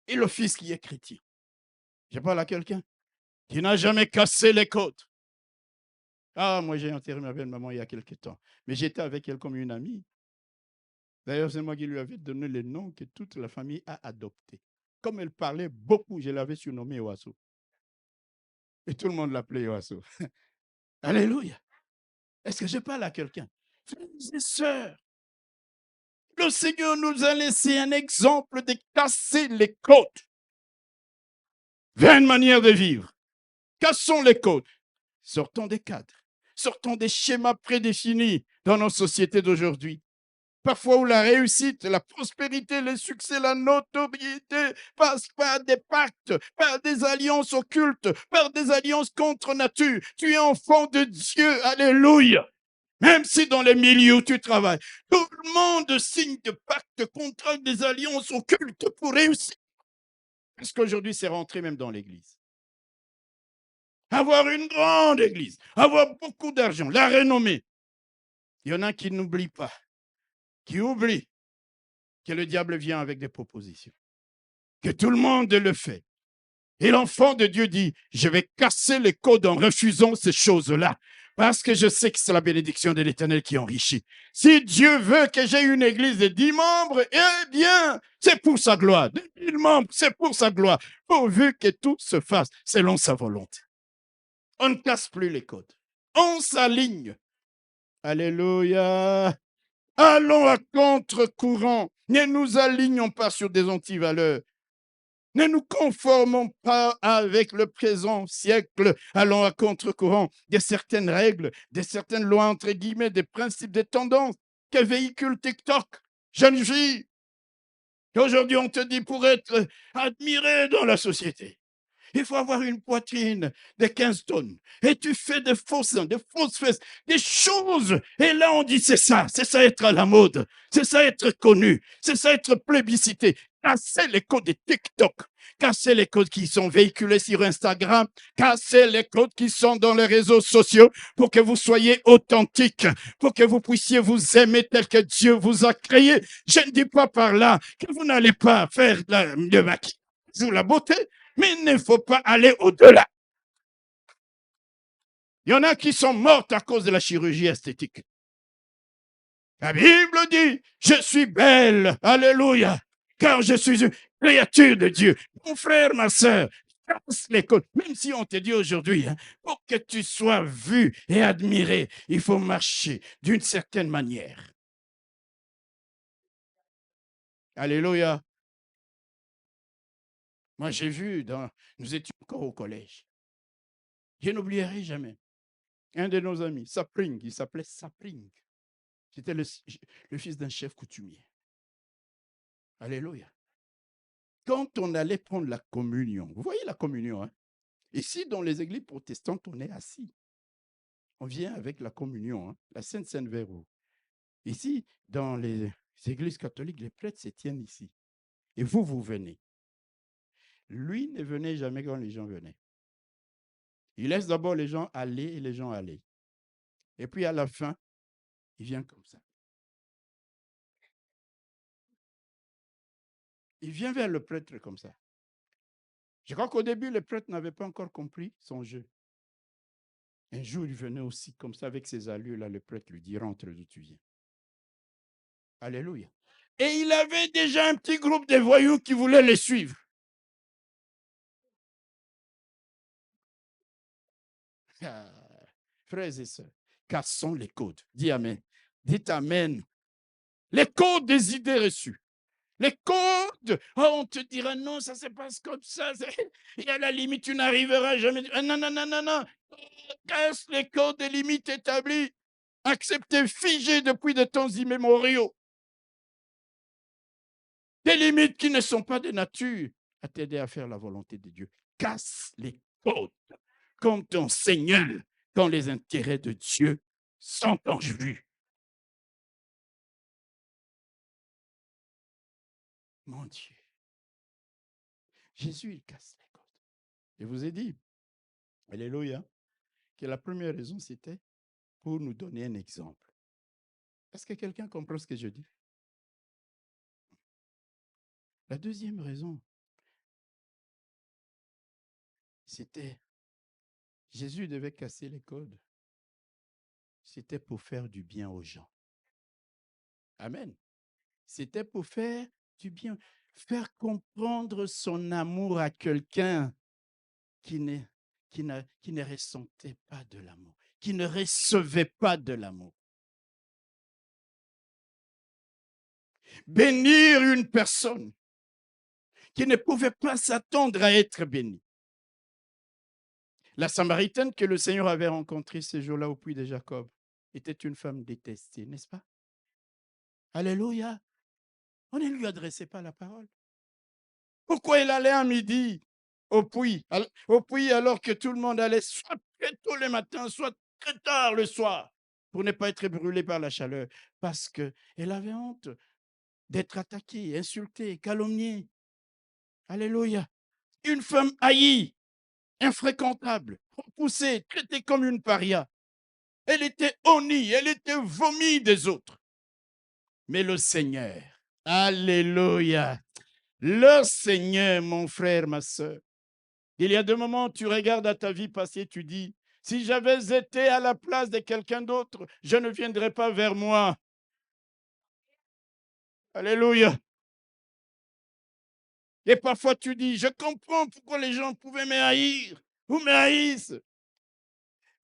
Et le fils qui est chrétien. Je parle à quelqu'un qui n'a jamais cassé les codes. Ah, moi, j'ai enterré ma belle-maman il y a quelque temps. Mais j'étais avec elle comme une amie. D'ailleurs, c'est moi qui lui avais donné le nom que toute la famille a adopté. Comme elle parlait beaucoup, je l'avais surnommée Oiseau. Et tout le monde l'appelait Oiseau. Alléluia. Est-ce que je parle à quelqu'un? Frères et sœurs, le Seigneur nous a laissé un exemple de casser les codes. Vaine manière de vivre. Cassons les codes. Sortons des cadres. Sortons des schémas prédéfinis dans nos sociétés d'aujourd'hui. Parfois où la réussite, la prospérité, le succès, la notoriété passent par des pactes, par des alliances occultes, par des alliances contre nature. Tu es enfant de Dieu. Alléluia. Même si dans les milieux où tu travailles, tout le monde signe de pactes, contracts, des alliances occultes pour réussir. Parce qu'aujourd'hui, c'est rentré même dans l'église. Avoir une grande église, avoir beaucoup d'argent, la renommée. Il y en a qui n'oublient pas, qui oublient que le diable vient avec des propositions, que tout le monde le fait. Et l'enfant de Dieu dit, je vais casser les codes en refusant ces choses-là, parce que je sais que c'est la bénédiction de l'Éternel qui enrichit. Si Dieu veut que j'ai une église de 10 membres, eh bien, c'est pour sa gloire. 10 000 membres, c'est pour sa gloire, pourvu que tout se fasse selon sa volonté. On ne casse plus les codes. On s'aligne. Alléluia. Allons à contre-courant. Ne nous alignons pas sur des antivaleurs. Ne nous conformons pas avec le présent siècle. Allons à contre-courant de certaines règles, de certaines lois, entre guillemets, des principes, des tendances que véhicule TikTok. Jeune fille, aujourd'hui on te dit pour être admiré dans la société, il faut avoir une poitrine de 15 tonnes. Et tu fais des fausses seins, des fausses fesses, des choses. Et là, on dit, c'est ça être à la mode. C'est ça être connu. C'est ça être plébiscité. Cassez les codes de TikTok. Cassez les codes qui sont véhiculés sur Instagram. Cassez les codes qui sont dans les réseaux sociaux pour que vous soyez authentiques, pour que vous puissiez vous aimer tel que Dieu vous a créé. Je ne dis pas par là que vous n'allez pas faire le maquillage. ou la beauté, mais il ne faut pas aller au-delà. Il y en a qui sont mortes à cause de la chirurgie esthétique. La Bible dit, je suis belle, alléluia, car je suis une créature de Dieu. Mon frère, ma soeur, casse les côtes. Même si on te dit aujourd'hui, pour que tu sois vu et admiré, il faut marcher d'une certaine manière. Alléluia. Moi, j'ai vu, nous étions encore au collège. Je n'oublierai jamais. Un de nos amis, Sapring, il s'appelait Sapring. C'était le fils d'un chef coutumier. Alléluia. Quand on allait prendre la communion, vous voyez la communion, hein? Ici, dans les églises protestantes, on est assis. On vient avec la communion, hein? La Sainte Seine Verrou. Ici, dans les églises catholiques, les prêtres se tiennent ici. Et vous, vous venez. Lui ne venait jamais quand les gens venaient. Il laisse d'abord les gens aller et les gens aller. Et puis à la fin, il vient comme ça. Il vient vers le prêtre comme ça. Je crois qu'au début, le prêtre n'avait pas encore compris son jeu. Un jour, il venait aussi comme ça avec ses allures-là. Le prêtre lui dit, rentre d'où tu viens. Alléluia. Et il avait déjà un petit groupe de voyous qui voulaient les suivre. Ah, frères et sœurs, cassons les codes. Dis amen. Dites amen. Les codes des idées reçues. Les codes, oh, on te dira non, ça se passe comme ça. Et à la limite, tu n'arriveras jamais. Non, non, non, non, non. Casse les codes des limites établies. Acceptez, figées depuis de temps immémoriaux. Des limites qui ne sont pas de nature à t'aider à faire la volonté de Dieu. Casse les codes comme ton Seigneur quand les intérêts de Dieu sont en vue. Mon Dieu. Jésus, il casse les codes. Je vous ai dit, alléluia, que la première raison, c'était pour nous donner un exemple. Est-ce que quelqu'un comprend ce que je dis? La deuxième raison, c'était Jésus devait casser les codes. C'était pour faire du bien aux gens. Amen. C'était pour faire du bien, faire comprendre son amour à quelqu'un qui ne ressentait pas de l'amour, qui ne recevait pas de l'amour. Bénir une personne qui ne pouvait pas s'attendre à être bénie. La Samaritaine que le Seigneur avait rencontrée ce jour-là au puits de Jacob était une femme détestée, n'est-ce pas? Alléluia. On ne lui adressait pas la parole. Pourquoi il allait à midi au puits alors que tout le monde allait soit très tôt le matin, soit très tard le soir pour ne pas être brûlé par la chaleur? Parce qu'elle avait honte d'être attaquée, insultée, calomniée. Alléluia. Une femme haïe, infréquentable, repoussée, traitée comme une paria. Elle était honnie, elle était vomie des autres. Mais le Seigneur, alléluia, le Seigneur, mon frère, ma soeur, il y a des moments où tu regardes à ta vie passée, tu dis, si j'avais été à la place de quelqu'un d'autre, je ne viendrais pas vers moi. Alléluia. Et parfois tu dis, je comprends pourquoi les gens pouvaient me haïr ou me haïssent.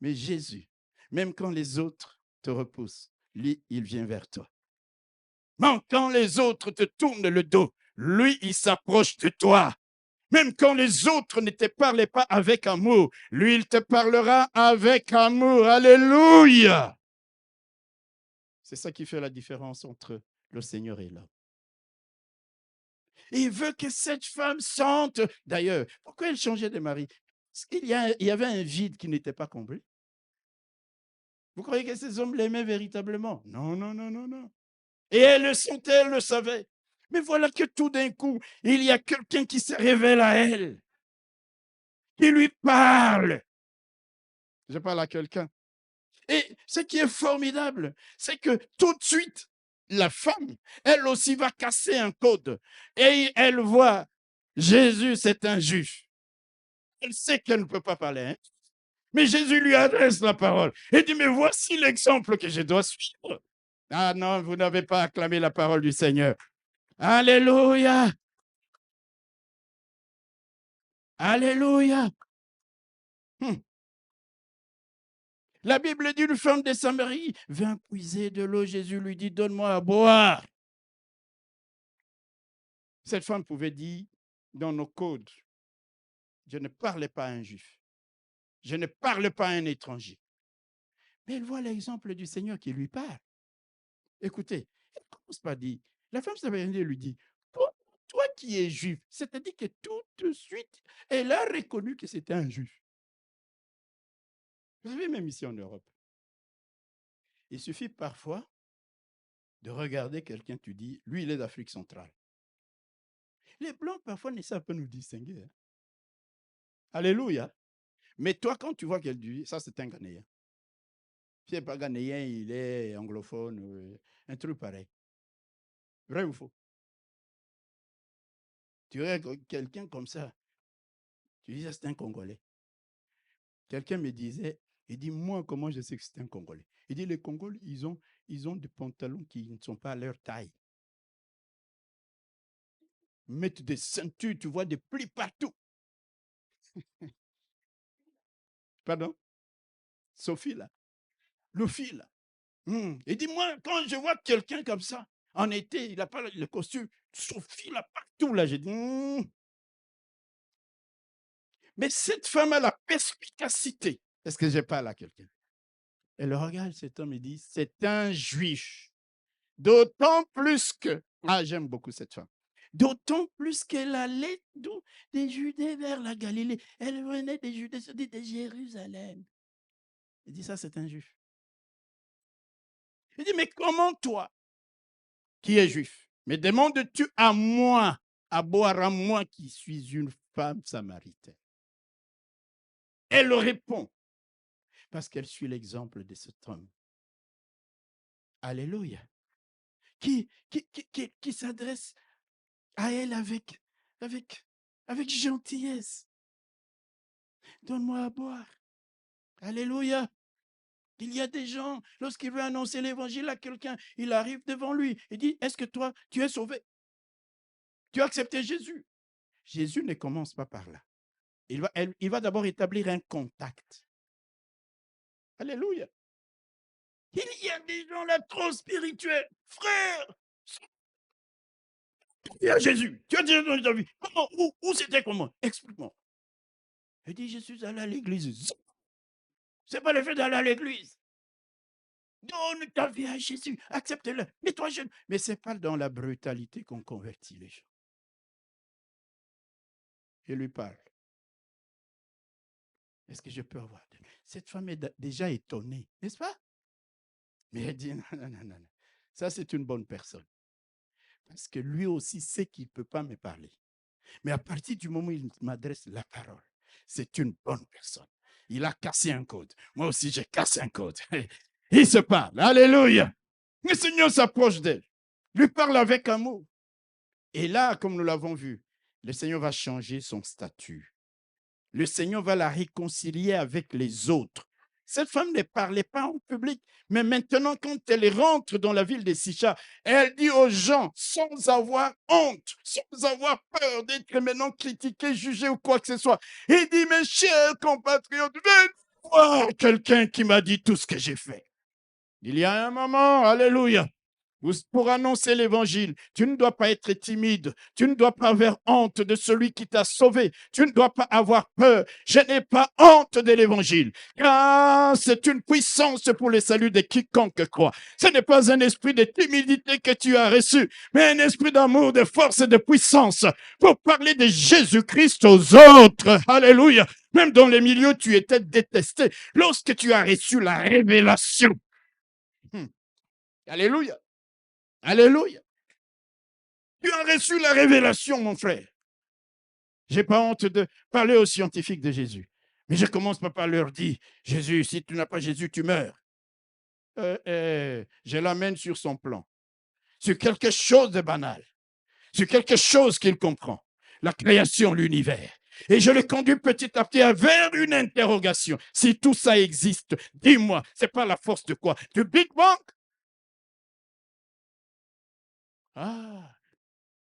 Mais Jésus, même quand les autres te repoussent, lui, il vient vers toi. Même quand les autres te tournent le dos, lui, il s'approche de toi. Même quand les autres ne te parlaient pas avec amour, lui, il te parlera avec amour. Alléluia. C'est ça qui fait la différence entre le Seigneur et l'homme. Il veut que cette femme sente. D'ailleurs, pourquoi elle changeait de mari? Parce qu'il y avait un vide qui n'était pas comblé. Vous croyez que ces hommes l'aimaient véritablement? Non, non, non, non, non. Et elle le sentait, elle le savait. Mais voilà que tout d'un coup, il y a quelqu'un qui se révèle à elle, qui lui parle. Je parle à quelqu'un. Et ce qui est formidable, c'est que tout de suite, la femme, elle aussi va casser un code. Et elle voit Jésus, c'est un juif. Elle sait qu'elle ne peut pas parler, hein? Mais Jésus lui adresse la parole et dit, mais voici l'exemple que je dois suivre. Ah non, vous n'avez pas acclamé la parole du Seigneur. Alléluia. Alléluia. Hum. La Bible dit, une femme de Samarie vint puiser de l'eau. Jésus lui dit, donne-moi à boire. Cette femme pouvait dire, dans nos codes, je ne parlais pas à un juif. Je ne parle pas à un étranger. Mais elle voit l'exemple du Seigneur qui lui parle. Écoutez, elle ne commence pas à dire. La femme samaritaine lui dit, toi qui es juif, c'est-à-dire que tout de suite, elle a reconnu que c'était un juif. Vous savez, même ici en Europe, il suffit parfois de regarder quelqu'un, tu dis, lui, il est d'Afrique centrale. Les Blancs, parfois, ne savent pas nous distinguer. Hein. Alléluia. Mais toi, quand tu vois quelqu'un, dit, ça, c'est un Ghanéen. Si n'est pas Ghanéen, il est anglophone, un truc pareil. Vrai ou faux? Tu regardes quelqu'un comme ça, tu dis, ça, c'est un Congolais. Quelqu'un me disait, il dit, moi, comment je sais que c'est un Congolais? Il dit, les Congolais, ils ont des pantalons qui ne sont pas à leur taille. Mettre des ceintures, tu vois des plis partout. Pardon? Sophie, là. Luffy, là. Il dit, moi, quand je vois quelqu'un comme ça, en été, il n'a pas le costume, Sophie, là, partout, là, j'ai dit, Mais cette femme a la perspicacité. Est-ce que je parle à quelqu'un? Elle regarde cet homme et dit, c'est un juif. D'autant plus que, j'aime beaucoup cette femme. D'autant plus qu'elle allait des Judées vers la Galilée. Elle venait des Judées, de Jérusalem. Il dit, ça, c'est un juif. Il dit, mais comment toi, qui es juif, me demandes-tu à moi, à boire à moi qui suis une femme samaritaine? Elle répond, parce qu'elle suit l'exemple de cet homme. Alléluia. Qui s'adresse à elle avec gentillesse. Donne-moi à boire. Alléluia. Il y a des gens, lorsqu'il veut annoncer l'évangile à quelqu'un, il arrive devant lui et dit, est-ce que toi, tu es sauvé? Tu as accepté Jésus? Jésus ne commence pas par là. Il va d'abord établir un contact. Alléluia. Il y a des gens là trop spirituels. Frère, tu as Jésus. Tu as Jésus dans ta vie. Comment? Où c'était comment? Explique-moi. Il dit, je suis allé à l'église. Ce n'est pas le fait d'aller à l'église. Donne ta vie à Jésus. Accepte-le. Mais toi, jeune. Mais ce n'est pas dans la brutalité qu'on convertit les gens. Je lui parle. Est-ce que je peux avoir? Cette femme est déjà étonnée, n'est-ce pas? Mais elle dit, non. Ça, c'est une bonne personne. Parce que lui aussi sait qu'il ne peut pas me parler. Mais à partir du moment où il m'adresse la parole, c'est une bonne personne. Il a cassé un code. Moi aussi, j'ai cassé un code. Il se parle. Alléluia. Le Seigneur s'approche d'elle. Lui parle avec amour. Et là, comme nous l'avons vu, le Seigneur va changer son statut. Le Seigneur va la réconcilier avec les autres. Cette femme ne parlait pas en public, mais maintenant, quand elle rentre dans la ville de Sicha, elle dit aux gens, sans avoir honte, sans avoir peur d'être maintenant critiquée, jugée ou quoi que ce soit, il dit, mes chers compatriotes, venez voir quelqu'un qui m'a dit tout ce que j'ai fait. Il y a un moment, alléluia, pour annoncer l'évangile, tu ne dois pas être timide. Tu ne dois pas avoir honte de celui qui t'a sauvé. Tu ne dois pas avoir peur. Je n'ai pas honte de l'évangile. Car c'est une puissance pour le salut de quiconque croit. Ce n'est pas un esprit de timidité que tu as reçu, mais un esprit d'amour, de force et de puissance pour parler de Jésus-Christ aux autres. Alléluia. Même dans les milieux, tu étais détesté. Lorsque tu as reçu la révélation. Alléluia. Alléluia. Tu as reçu la révélation, mon frère. Je n'ai pas honte de parler aux scientifiques de Jésus. Mais je commence par leur dire, Jésus, si tu n'as pas Jésus, tu meurs. Je l'amène sur son plan. Sur quelque chose de banal. Sur quelque chose qu'il comprend. la création, l'univers. Et je le conduis petit à petit vers une interrogation. Si tout ça existe, dis-moi, c'est pas la force de quoi? Du Big Bang? Ah,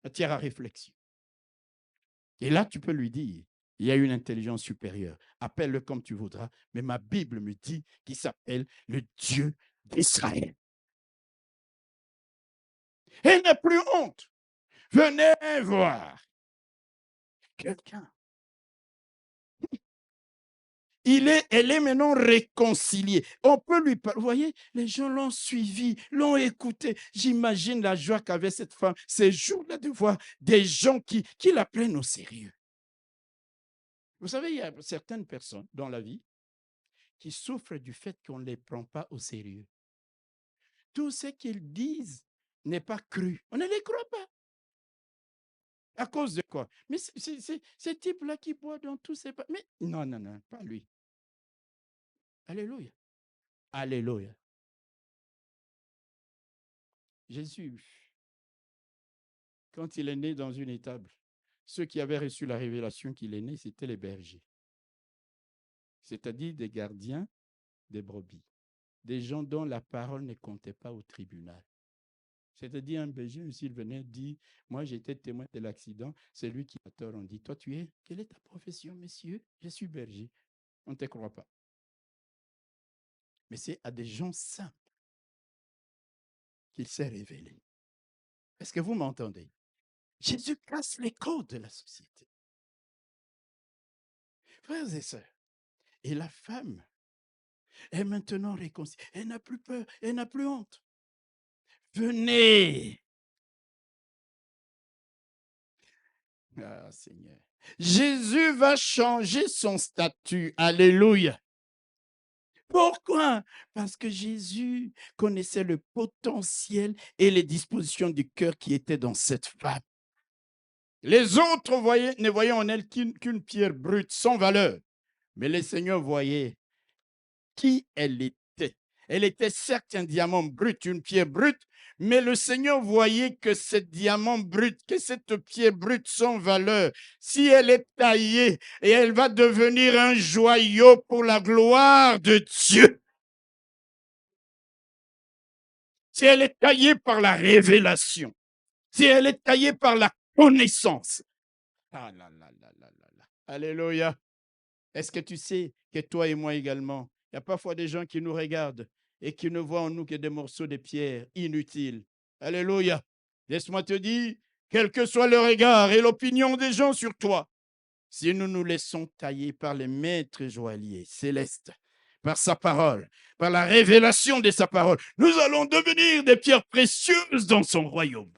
matière à réflexion. Et là, tu peux lui dire, il y a une intelligence supérieure. Appelle-le comme tu voudras, mais ma Bible me dit qu'il s'appelle le Dieu d'Israël. Elle n'a plus honte. Venez voir quelqu'un. Elle est maintenant réconciliée. On peut lui parler. Vous voyez, les gens l'ont suivi, l'ont écouté. J'imagine la joie qu'avait cette femme ces jours-là de voir des gens qui la prennent au sérieux. Vous savez, il y a certaines personnes dans la vie qui souffrent du fait qu'on ne les prend pas au sérieux. Tout ce qu'ils disent n'est pas cru. On ne les croit pas. À cause de quoi? Mais c'est ce type-là qui boit dans tous ses... Mais non, non, non, pas lui. Alléluia. Alléluia. Jésus, quand il est né dans une étable, ceux qui avaient reçu la révélation qu'il est né, c'étaient les bergers, c'est-à-dire des gardiens des brebis, des gens dont la parole ne comptait pas au tribunal. C'est-à-dire un berger, s'il venait dire, moi j'étais témoin de l'accident, c'est lui qui a tort. On dit, toi tu es, quelle est ta profession, monsieur? Je suis berger. On ne te croit pas. Mais c'est à des gens simples qu'il s'est révélé. Est-ce que vous m'entendez? Jésus casse les codes de la société. Frères et sœurs, et la femme est maintenant réconciliée. Elle n'a plus peur, elle n'a plus honte. Venez. Ah, Seigneur. Jésus va changer son statut. Alléluia. Pourquoi? Parce que Jésus connaissait le potentiel et les dispositions du cœur qui étaient dans cette femme. Les autres ne voyaient en elle qu'une pierre brute sans valeur. Mais le Seigneur voyait qui elle était. Elle était certes un diamant brut, une pierre brute, mais le Seigneur voyait que ce diamant brut, que cette pierre brute sans valeur, si elle est taillée, et elle va devenir un joyau pour la gloire de Dieu. Si elle est taillée par la révélation, si elle est taillée par la connaissance. Ah là là là là là là. Alléluia. Est-ce que tu sais que toi et moi également, il y a parfois des gens qui nous regardent et qui ne voient en nous que des morceaux de pierre inutiles. Alléluia. Laisse-moi te dire, quel que soit le regard et l'opinion des gens sur toi, si nous nous laissons tailler par les maîtres joailliers célestes, par sa parole, par la révélation de sa parole, nous allons devenir des pierres précieuses dans son royaume.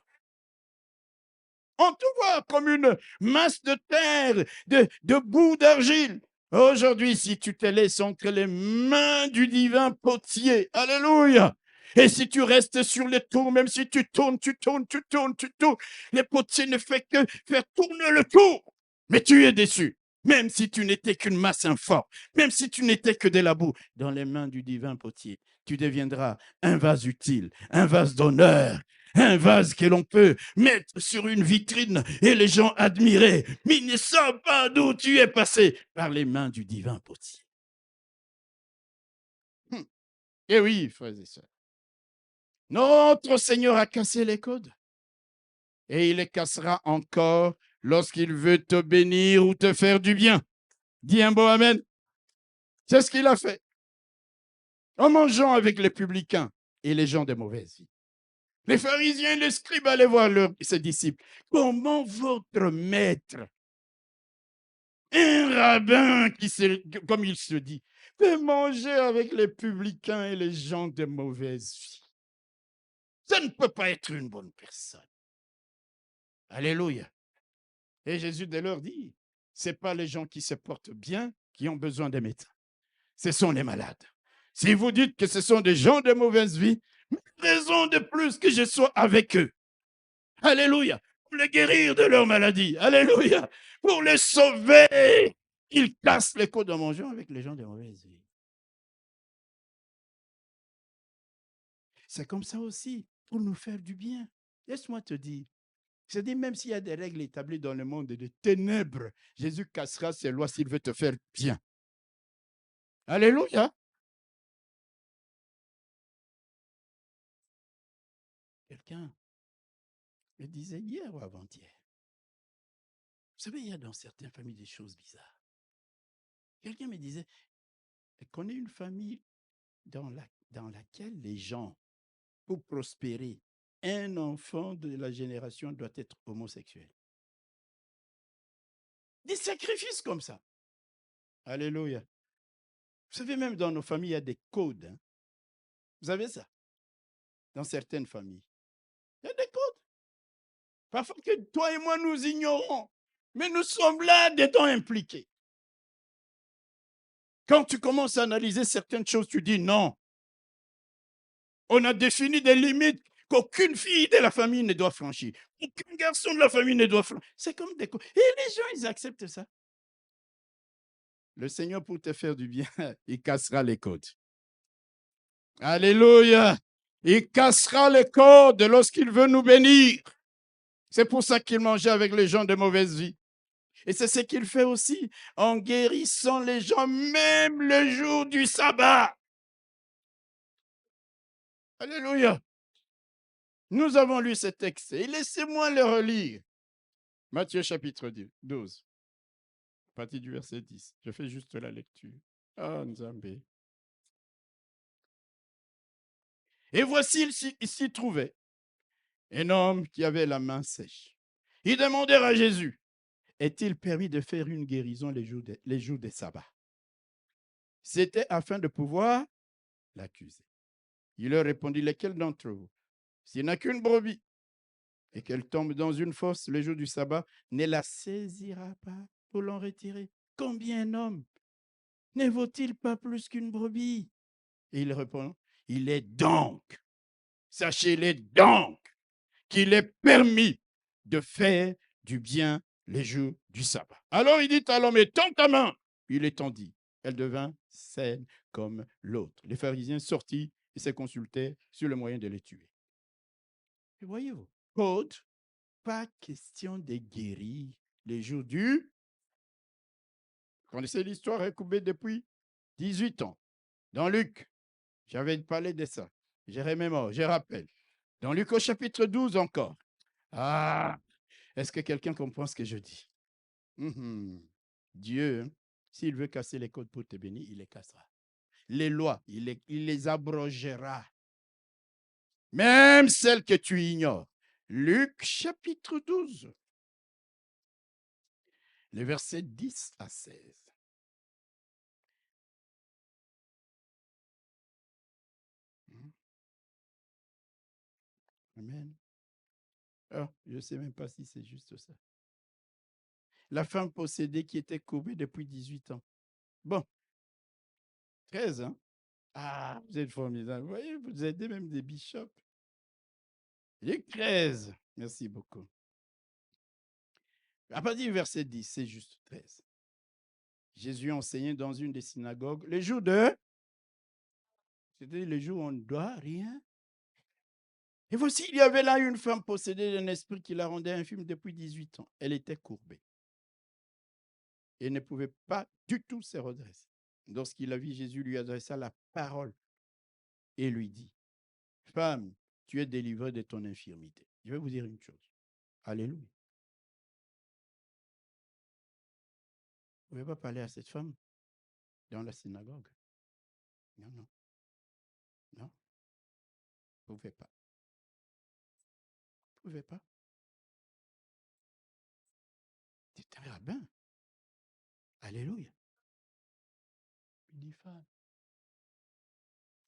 On te voit comme une masse de terre, de boue d'argile. Aujourd'hui, si tu te laisses entre les mains du divin potier, alléluia, et si tu restes sur les tours, même si tu tournes, le potier ne fait que faire tourner le tour. Mais tu es déçu, même si tu n'étais qu'une masse informe, même si tu n'étais que de la boue, dans les mains du divin potier, tu deviendras un vase utile, un vase d'honneur, un vase que l'on peut mettre sur une vitrine et les gens admirer, mais ils ne savent pas d'où tu es passé par les mains du divin potier. Eh oui, frères et sœurs, notre Seigneur a cassé les codes et il les cassera encore lorsqu'il veut te bénir ou te faire du bien. Dis un bon amen. C'est ce qu'il a fait en mangeant avec les publicains et les gens de mauvaise vie. Les pharisiens et les scribes allaient voir ses disciples. Comment votre maître, un rabbin comme il se dit, peut manger avec les publicains et les gens de mauvaise vie? Ça ne peut pas être une bonne personne. Alléluia. Et Jésus de leur dit, ce n'est pas les gens qui se portent bien qui ont besoin des médecins. Ce sont les malades. Si vous dites que ce sont des gens de mauvaise vie, raison de plus que je sois avec eux. Alléluia. Pour les guérir de leur maladie. Alléluia. Pour les sauver. Ils cassent les côtes en mangeant avec les gens de mauvaise vie. C'est comme ça aussi pour nous faire du bien. Laisse-moi te dire, C'est-à-dire, même s'il y a des règles établies dans le monde de ténèbres, Jésus cassera ses lois s'il veut te faire bien. Alléluia. Quelqu'un me disait hier ou avant-hier, vous savez, il y a dans certaines familles des choses bizarres. Quelqu'un me disait, qu'on est une famille dans laquelle les gens, pour prospérer, un enfant de la génération doit être homosexuel. Des sacrifices comme ça. Alléluia. Vous savez, même dans nos familles, il y a des codes. Hein. Vous savez ça? Dans certaines familles. Il y a des codes. Parfois que toi et moi, nous ignorons. Mais nous sommes là dedans impliqués. Quand tu commences à analyser certaines choses, tu dis non. On a défini des limites qu'aucune fille de la famille ne doit franchir. Aucun garçon de la famille ne doit franchir. C'est comme des codes. Et les gens, ils acceptent ça. Le Seigneur, pour te faire du bien, il cassera les codes. Alléluia. Il cassera les codes lorsqu'il veut nous bénir. C'est pour ça qu'il mangeait avec les gens de mauvaise vie. Et c'est ce qu'il fait aussi en guérissant les gens, même le jour du sabbat. Alléluia. Nous avons lu ce texte et laissez-moi le relire. Matthieu chapitre 12, à partir du verset 10. Je fais juste la lecture. Ah, Nzambé. Et voici, il s'y trouvait un homme qui avait la main sèche. Ils demandèrent à Jésus, est-il permis de faire une guérison les jours des sabbats? C'était afin de pouvoir l'accuser. Il leur répondit, lesquels d'entre vous, s'il n'a qu'une brebis et qu'elle tombe dans une fosse le jour du sabbat, ne la saisira pas pour l'en retirer? Combien d'hommes ne vaut-il pas plus qu'une brebis? Et il répond, il est donc, sachez-le donc, qu'il est permis de faire du bien les jours du sabbat. Alors il dit à l'homme, étends ta main. Il étendit. Elle devint saine comme l'autre. Les pharisiens sortirent et se consultaient sur le moyen de les tuer. Et voyez-vous, code, pas question de guérir les jours du. Vous connaissez l'histoire recoupée depuis 18 ans. Dans Luc, j'avais parlé de ça. Je remémore, je rappelle. Dans Luc au chapitre 12 encore. Ah, est-ce que quelqu'un comprend ce que je dis? Dieu, s'il veut casser les codes pour te bénir, il les cassera. Les lois, il les abrogera. Même celles que tu ignores. Luc chapitre 12, les versets 10 à 16. Amen. Oh, je ne sais même pas si c'est juste ça. La femme possédée qui était courbée depuis 18 ans. Bon, 13, hein? Ah, vous êtes formidables. Vous voyez, vous aidez même des bishops. Luc 13. Merci beaucoup. À partir du verset 10, c'est juste 13. Jésus enseignait dans une des synagogues les jours de. C'était les jours où on ne doit rien. Et voici, il y avait là une femme possédée d'un esprit qui la rendait infime depuis 18 ans. Elle était courbée et ne pouvait pas du tout se redresser. Lorsqu'il a vu, Jésus lui adressa la parole et lui dit, femme, tu es délivrée de ton infirmité. Je vais vous dire une chose. Alléluia. Vous ne pouvez pas parler à cette femme dans la synagogue. Non, non. Non. Vous ne pouvez pas. Vous ne pouvez pas. C'est un rabbin. Alléluia. Il dit, femme,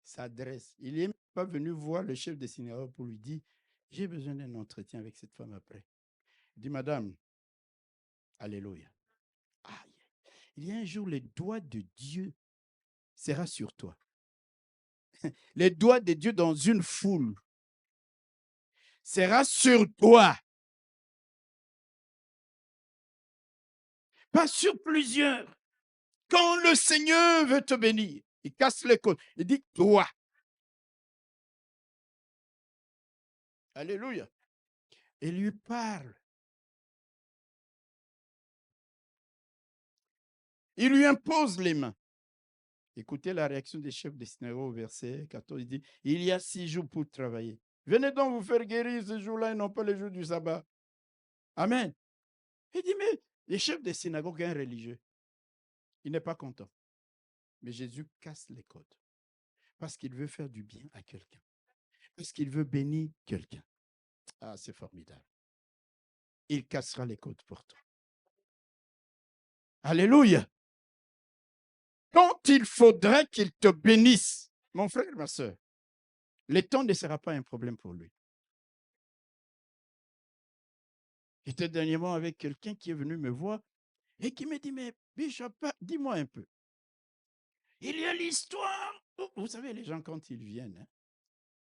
s'adresse. Il n'est pas venu voir le chef des synagogues pour lui dire, j'ai besoin d'un entretien avec cette femme après. Il dit, madame, alléluia. Aïe. Il y a un jour, les doigts de Dieu sera sur toi. Les doigts de Dieu dans une foule sera sur toi. Pas sur plusieurs. Quand le Seigneur veut te bénir, il casse les côtes. Il dit, toi. Alléluia. et lui parle. Il lui impose les mains. Écoutez la réaction des chefs des synagogues au verset 14. Il dit, il y a 6 jours pour travailler. Venez donc vous faire guérir ce jour-là et non pas le jour du sabbat. Amen. Il dit, mais les chefs des synagogues, un religieux, il n'est pas content. Mais Jésus casse les codes parce qu'il veut faire du bien à quelqu'un, parce qu'il veut bénir quelqu'un. Ah, c'est formidable. Il cassera les codes pour toi. Alléluia. Quand il faudrait qu'il te bénisse, mon frère, ma soeur, le temps ne sera pas un problème pour lui. J'étais dernièrement avec quelqu'un qui est venu me voir et qui me dit, mais Bishop, dis-moi un peu. Il y a l'histoire. Vous savez, les gens, quand ils viennent, hein,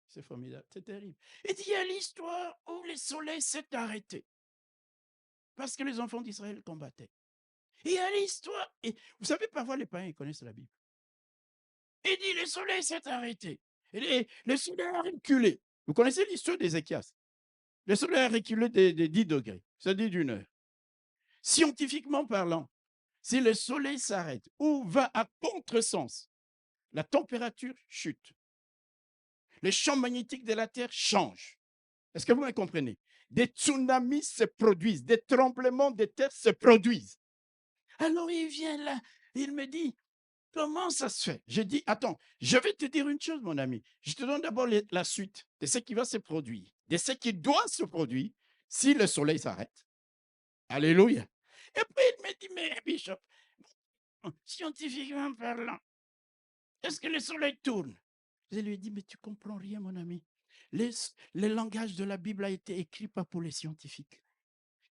c'est formidable, c'est terrible. Il dit, il y a l'histoire où le soleil s'est arrêté parce que les enfants d'Israël combattaient. Il y a l'histoire. Et vous savez, parfois, les païens connaissent la Bible. Il dit, le soleil s'est arrêté. Et le soleil a reculé. Vous connaissez l'histoire d'Ézéchias. Le soleil a reculé de 10 degrés, c'est-à-dire d'une heure. Scientifiquement parlant, si le soleil s'arrête ou va à contresens, la température chute. Les champs magnétiques de la Terre changent. Est-ce que vous me comprenez? Des tsunamis se produisent, des tremblements de terre se produisent. Alors il vient là, il me dit, comment ça se fait? Je dis, attends, je vais te dire une chose, mon ami. Je te donne d'abord la suite de ce qui va se produire, de ce qui doit se produire si le soleil s'arrête. Alléluia. Et puis il me dit, mais Bishop, scientifiquement parlant, est-ce que le soleil tourne? Je lui ai dit, mais tu ne comprends rien, mon ami. Le langage de la Bible a été écrit pas pour les scientifiques.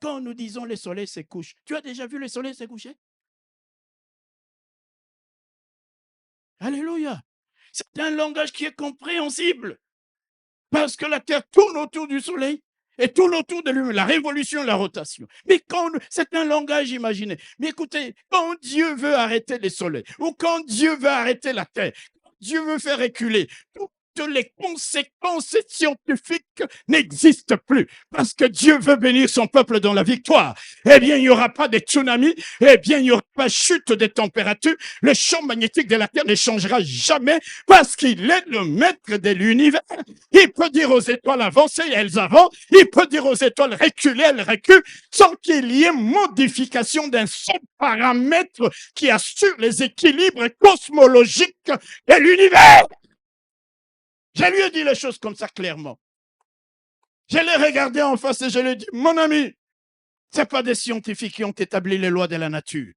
Quand nous disons le soleil se couche, tu as déjà vu le soleil se coucher? Alléluia. C'est un langage qui est compréhensible. Parce que la Terre tourne autour du soleil et tourne autour de lui, la révolution, la rotation. Mais c'est un langage imaginé. Mais écoutez, quand Dieu veut arrêter le soleil, ou quand Dieu veut arrêter la Terre, quand Dieu veut faire reculer, toutes les conséquences scientifiques n'existent plus parce que Dieu veut bénir son peuple dans la victoire. Eh bien, il n'y aura pas de tsunami, eh bien, il n'y aura pas de chute des températures. Le champ magnétique de la Terre ne changera jamais parce qu'il est le maître de l'univers. Il peut dire aux étoiles avancer, elles avancent. Il peut dire aux étoiles reculer, elles reculent, sans qu'il y ait modification d'un seul paramètre qui assure les équilibres cosmologiques de l'univers. Je lui ai dit les choses comme ça clairement. Je l'ai regardé en face et je lui ai dit, mon ami, ce n'est pas des scientifiques qui ont établi les lois de la nature.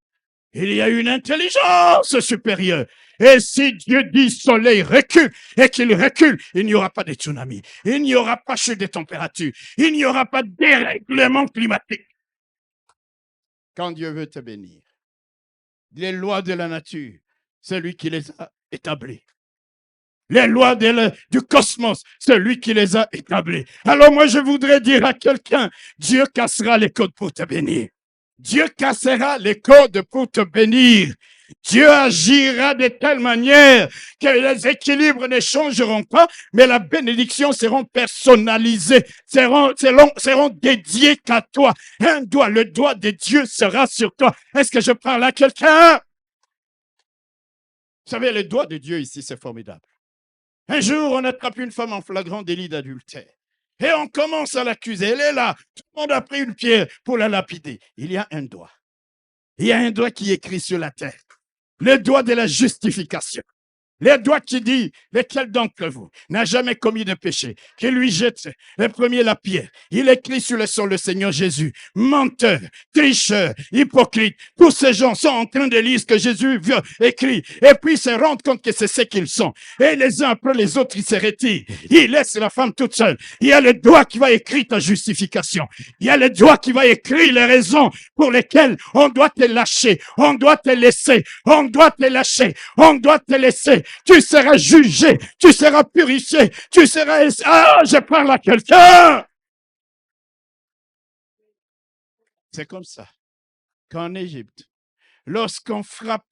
Il y a une intelligence supérieure. Et si Dieu dit soleil recule et qu'il recule, il n'y aura pas de tsunami. Il n'y aura pas de chute des températures. Il n'y aura pas de dérèglement climatique. Quand Dieu veut te bénir, les lois de la nature, c'est lui qui les a établies. Les lois du cosmos, c'est lui qui les a établies. Alors moi, je voudrais dire à quelqu'un, Dieu cassera les codes pour te bénir. Dieu cassera les codes pour te bénir. Dieu agira de telle manière que les équilibres ne changeront pas, mais la bénédiction seront personnalisées, seront dédiées qu'à toi. Le doigt de Dieu sera sur toi. Est-ce que je parle à quelqu'un? Vous savez, le doigt de Dieu ici, c'est formidable. Un jour, on attrape une femme en flagrant délit d'adultère. Et on commence à l'accuser. Elle est là. Tout le monde a pris une pierre pour la lapider. Il y a un doigt. Il y a un doigt qui est écrit sur la terre. Le doigt de la justification. Le doigt qui dit, lequel d'entre vous n'a jamais commis de péché, qu'il lui jette le premier la pierre. Il écrit sur le sol le Seigneur Jésus. Menteur, tricheur, hypocrite. Tous ces gens sont en train de lire ce que Jésus écrit. Et puis ils se rendent compte que c'est ce qu'ils sont. Et les uns après les autres, ils se retirent. Ils laissent la femme toute seule. Il y a le doigt qui va écrire ta justification. Il y a le doigt qui va écrire les raisons pour lesquelles on doit te lâcher. On doit te laisser. On doit te lâcher. On doit te laisser. Tu seras jugé, tu seras purifié, tu seras... Ah, je parle à quelqu'un! C'est comme ça qu'en Égypte, lorsqu'on frappe,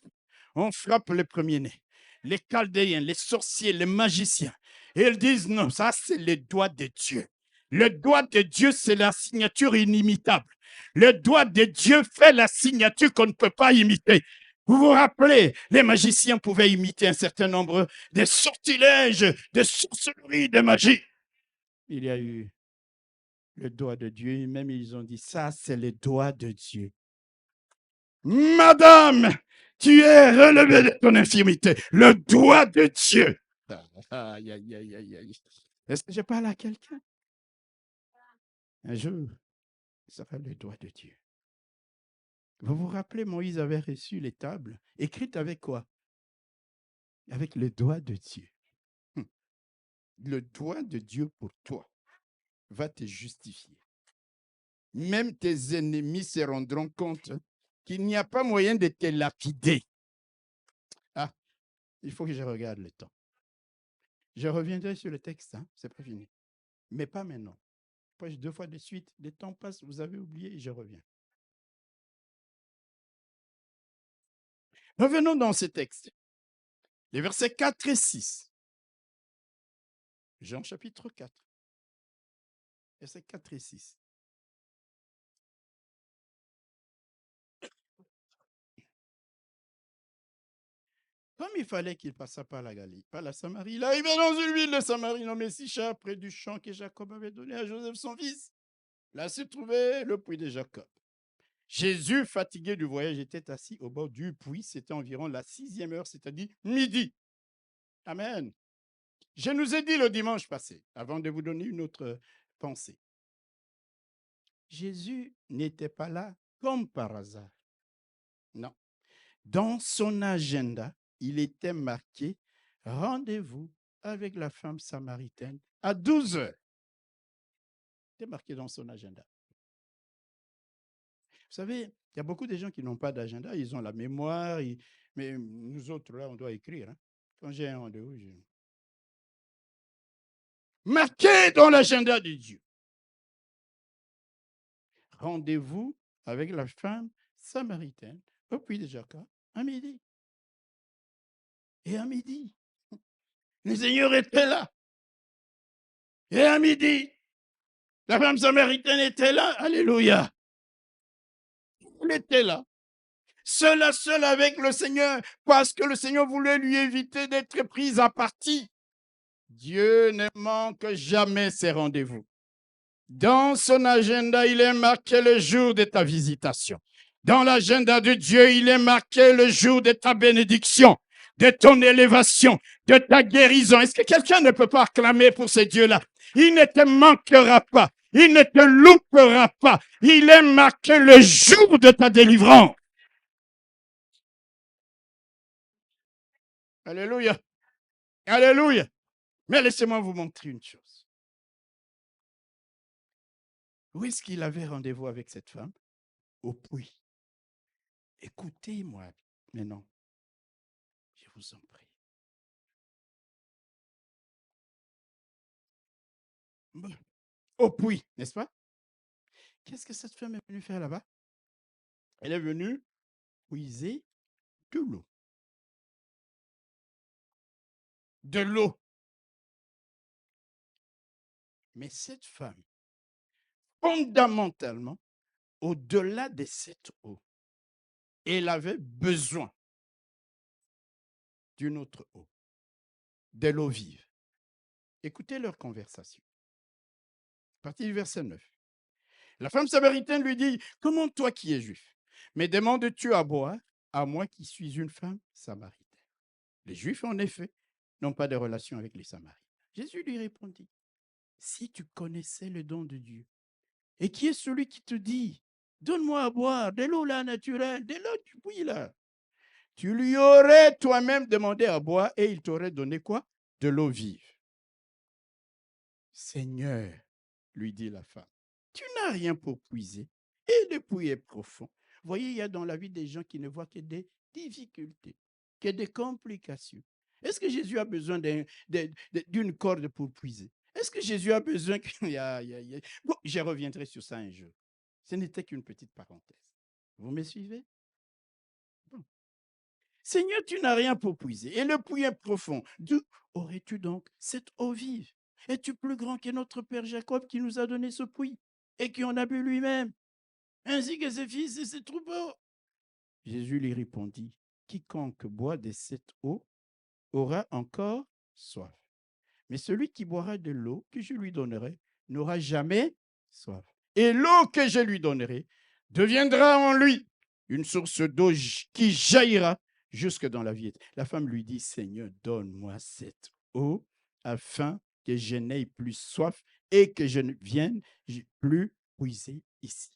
on frappe le premier-né. Les Chaldéens, les sorciers, les magiciens, ils disent non, ça c'est le doigt de Dieu. Le doigt de Dieu, c'est la signature inimitable. Le doigt de Dieu fait la signature qu'on ne peut pas imiter. Vous vous rappelez, les magiciens pouvaient imiter un certain nombre de sortilèges, de sorcelleries, de magie. Il y a eu le doigt de Dieu, et même ils ont dit, ça, c'est le doigt de Dieu. Madame, tu es relevée de ton infirmité. Le doigt de Dieu. Aïe, aïe, aïe, aïe, aïe. Est-ce que je parle à quelqu'un? Un jour, ça va le doigt de Dieu. Vous vous rappelez, Moïse avait reçu les tables, écrites avec quoi? Avec le doigt de Dieu. Le doigt de Dieu pour toi va te justifier. Même tes ennemis se rendront compte qu'il n'y a pas moyen de te lapider. Ah, il faut que je regarde le temps. Je reviendrai sur le texte, hein, c'est pas fini. Mais pas maintenant. Après, 2 fois de suite, le temps passe, vous avez oublié et je reviens. Revenons dans ce texte. Les versets 4 et 6. Jean chapitre 4. Versets 4 et 6. Comme il fallait qu'il passât par la Galilée, par la Samarie, il arrivait dans une ville de Samarie nommée Sichar, près du champ que Jacob avait donné à Joseph son fils. Là se trouvait le puits de Jacob. Jésus, fatigué du voyage, était assis au bord du puits. C'était environ la 6e heure, c'est-à-dire midi. Amen. Je nous ai dit le dimanche passé, avant de vous donner une autre pensée. Jésus n'était pas là comme par hasard. Non. Dans son agenda, il était marqué rendez-vous avec la femme samaritaine à 12 heures. C'était marqué dans son agenda. Vous savez, il y a beaucoup de gens qui n'ont pas d'agenda, ils ont la mémoire, mais nous autres, là, on doit écrire. Hein. Quand j'ai un rendez-vous, marqué dans l'agenda de Dieu. Rendez-vous avec la femme samaritaine au puits de Jacob à midi. Et à midi, le Seigneur était là. Et à midi, la femme samaritaine était là. Alléluia. Elle était là. Seule à seule avec le Seigneur, parce que le Seigneur voulait lui éviter d'être prise à partie. Dieu ne manque jamais ses rendez-vous. Dans son agenda, il est marqué le jour de ta visitation. Dans l'agenda de Dieu, il est marqué le jour de ta bénédiction, de ton élévation, de ta guérison. Est-ce que quelqu'un ne peut pas acclamer pour ce Dieu-là? Il ne te manquera pas. Il ne te loupera pas. Il est marqué le jour de ta délivrance. Alléluia. Alléluia. Mais laissez-moi vous montrer une chose. Où est-ce qu'il avait rendez-vous avec cette femme? Au puits. Écoutez-moi maintenant. Je vous en prie. Bon. Au puits, n'est-ce pas? Qu'est-ce que cette femme est venue faire là-bas? Elle est venue puiser de l'eau. De l'eau. Mais cette femme, fondamentalement, au-delà de cette eau, elle avait besoin d'une autre eau, de l'eau vive. Écoutez leur conversation. À partir du verset 9. La femme samaritaine lui dit, « Comment toi qui es juif, me demandes-tu à boire, à moi qui suis une femme samaritaine? » Les Juifs, en effet, n'ont pas de relation avec les Samaritains. Jésus lui répondit, « Si tu connaissais le don de Dieu, et qui est celui qui te dit, donne-moi à boire de l'eau là naturelle, de l'eau du puits là, tu lui aurais toi-même demandé à boire et il t'aurait donné quoi? De l'eau vive. » Seigneur, lui dit la femme, tu n'as rien pour puiser et le puits est profond. Vous voyez, il y a dans la vie des gens qui ne voient que des difficultés, que des complications. Est-ce que Jésus a besoin d'une corde pour puiser? Est-ce que Jésus a besoin que... Bon, je reviendrai sur ça un jour. Ce n'était qu'une petite parenthèse. Vous me suivez? Bon. Seigneur, tu n'as rien pour puiser et le puits est profond. D'où aurais-tu donc cette eau vive? Es-tu plus grand que notre père Jacob qui nous a donné ce puits et qui en a bu lui-même, ainsi que ses fils et ses troupeaux? Jésus lui répondit, quiconque boit de cette eau aura encore soif. Mais celui qui boira de l'eau que je lui donnerai n'aura jamais soif. Et l'eau que je lui donnerai deviendra en lui une source d'eau qui jaillira jusque dans la vie. La femme lui dit, Seigneur, donne-moi cette eau afin que je n'aie plus soif et que je ne vienne plus puiser ici.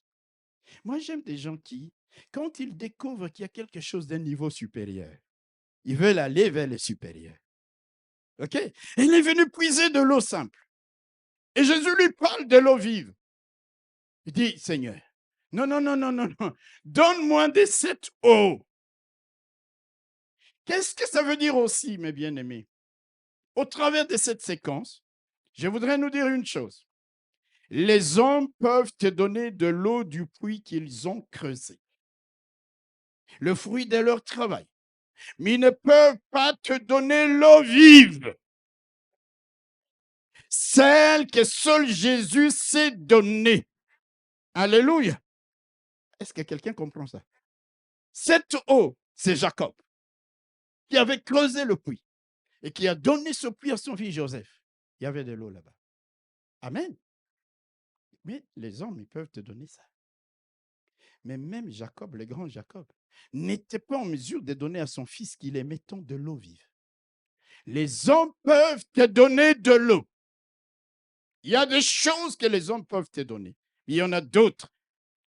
Moi, j'aime des gens qui, quand ils découvrent qu'il y a quelque chose d'un niveau supérieur, ils veulent aller vers le supérieur. OK? Et il est venu puiser de l'eau simple. Et Jésus lui parle de l'eau vive. Il dit, Seigneur, non, non, non, non, non, non. Donne-moi de cette eau. Qu'est-ce que ça veut dire aussi, mes bien-aimés? Au travers de cette séquence, je voudrais nous dire une chose. Les hommes peuvent te donner de l'eau du puits qu'ils ont creusé, le fruit de leur travail, mais ils ne peuvent pas te donner l'eau vive, celle que seul Jésus s'est donnée. Alléluia. Est-ce que quelqu'un comprend ça? Cette eau, c'est Jacob qui avait creusé le puits et qui a donné ce puits à son fils Joseph. Il y avait de l'eau là-bas. Amen. Mais les hommes, ils peuvent te donner ça. Mais même Jacob, le grand Jacob, n'était pas en mesure de donner à son fils qu'il aimait tant de l'eau vive. Les hommes peuvent te donner de l'eau. Il y a des choses que les hommes peuvent te donner. Il y en a d'autres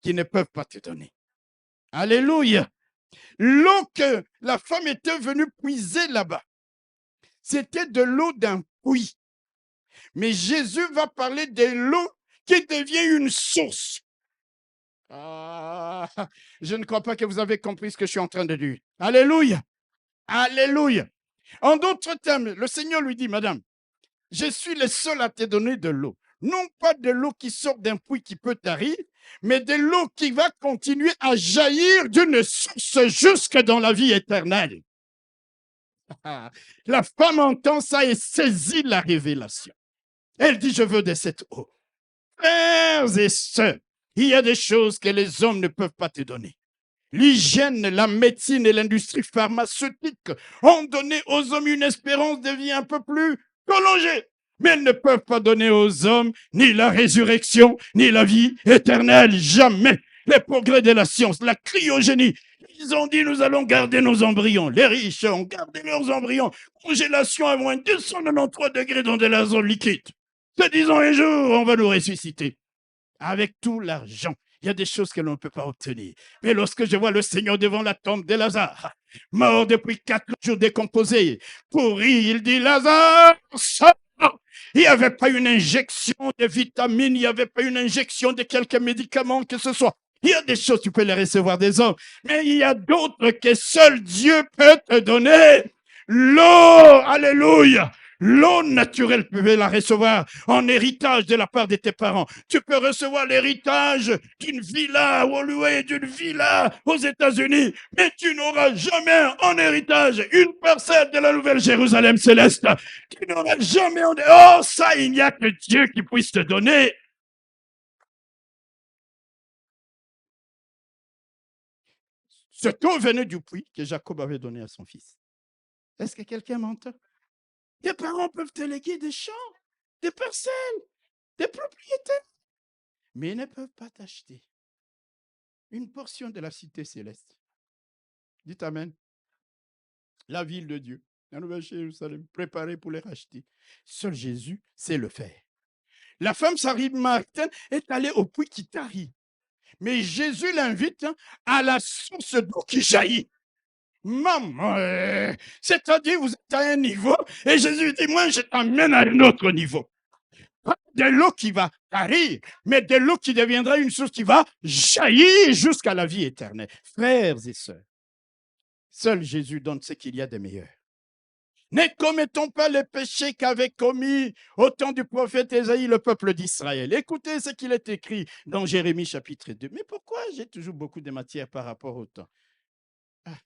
qui ne peuvent pas te donner. Alléluia. L'eau que la femme était venue puiser là-bas, c'était de l'eau d'un puits. Mais Jésus va parler de l'eau qui devient une source. Ah, je ne crois pas que vous avez compris ce que je suis en train de dire. Alléluia. Alléluia. En d'autres termes, le Seigneur lui dit, Madame, je suis le seul à te donner de l'eau. Non pas de l'eau qui sort d'un puits qui peut tarir, mais de l'eau qui va continuer à jaillir d'une source jusque dans la vie éternelle. La femme entend ça et saisit la révélation. Elle dit, je veux de cette eau. Frères et sœurs, il y a des choses que les hommes ne peuvent pas te donner. L'hygiène, la médecine et l'industrie pharmaceutique ont donné aux hommes une espérance de vie un peu plus prolongée. Mais elles ne peuvent pas donner aux hommes ni la résurrection, ni la vie éternelle. Jamais. Les progrès de la science, la cryogénie. Ils ont dit, nous allons garder nos embryons. Les riches ont gardé leurs embryons. Congélation à moins 293 degrés dans de l'azote liquide. Se disant un jour, on va nous ressusciter. Avec tout l'argent, il y a des choses que l'on ne peut pas obtenir. Mais lorsque je vois le Seigneur devant la tombe de Lazare, mort depuis 4 jours décomposé, pourri, il dit, Lazare, sors! Il n'y avait pas une injection de vitamines, il n'y avait pas une injection de quelques médicaments que ce soit. Il y a des choses, tu peux les recevoir des hommes, mais il y a d'autres que seul Dieu peut te donner. L'eau, alléluia. L'eau naturelle, tu peux la recevoir en héritage de la part de tes parents. Tu peux recevoir l'héritage d'une villa ou louer d'une villa aux États-Unis, mais tu n'auras jamais en héritage une parcelle de la nouvelle Jérusalem céleste. Tu n'auras jamais en... Oh, ça, il n'y a que Dieu qui puisse te donner. Cette eau venait du puits que Jacob avait donné à son fils. Est-ce que quelqu'un m'entend? Tes parents peuvent te léguer des champs, des parcelles, des propriétés, mais ils ne peuvent pas t'acheter une portion de la cité céleste. Dites Amen. La ville de Dieu, la nouvelle Jérusalem, préparée pour les racheter. Seul Jésus sait le faire. La femme Samaritaine est allée au puits qui tarit. Mais Jésus l'invite à la source d'eau qui jaillit. Maman, c'est-à-dire vous êtes à un niveau et Jésus dit, moi je t'emmène à un autre niveau. Pas de l'eau qui va tarir, mais de l'eau qui deviendra une source qui va jaillir jusqu'à la vie éternelle. Frères et sœurs, seul Jésus donne ce qu'il y a de meilleur. Ne commettons pas les péchés qu'avait commis au temps du prophète Ésaïe le peuple d'Israël. Écoutez ce qu'il est écrit dans Jérémie chapitre 2. Mais pourquoi j'ai toujours beaucoup de matière par rapport au temps? Ah,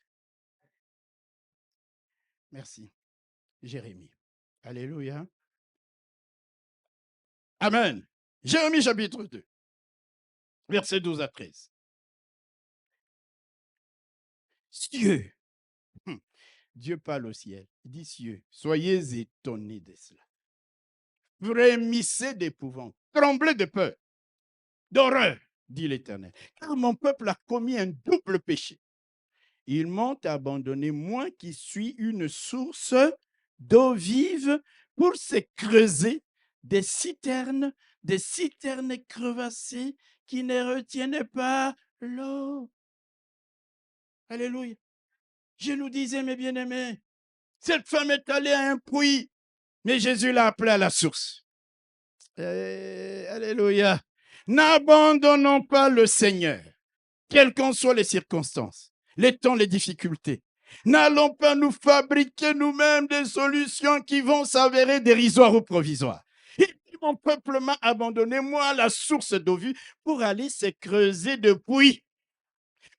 merci. Jérémie. Alléluia. Amen. Jérémie chapitre 2, versets 12 à 13. Cieux, Dieu parle au ciel, il dit cieux, soyez étonnés de cela. Frémissez d'épouvante, tremblez de peur, d'horreur, dit l'Éternel, car mon peuple a commis un double péché. Ils m'ont abandonné, moi qui suis une source d'eau vive, pour se creuser des citernes crevassées qui ne retiennent pas l'eau. Alléluia. Je nous disais, mes bien-aimés, cette femme est allée à un puits, mais Jésus l'a appelée à la source. Alléluia. N'abandonnons pas le Seigneur, quelles qu'en soient les circonstances, les temps, les difficultés. N'allons pas nous fabriquer nous-mêmes des solutions qui vont s'avérer dérisoires ou provisoires. Il dit, mon peuple m'a abandonné, moi, la source d'eau vive, pour aller se creuser de puits,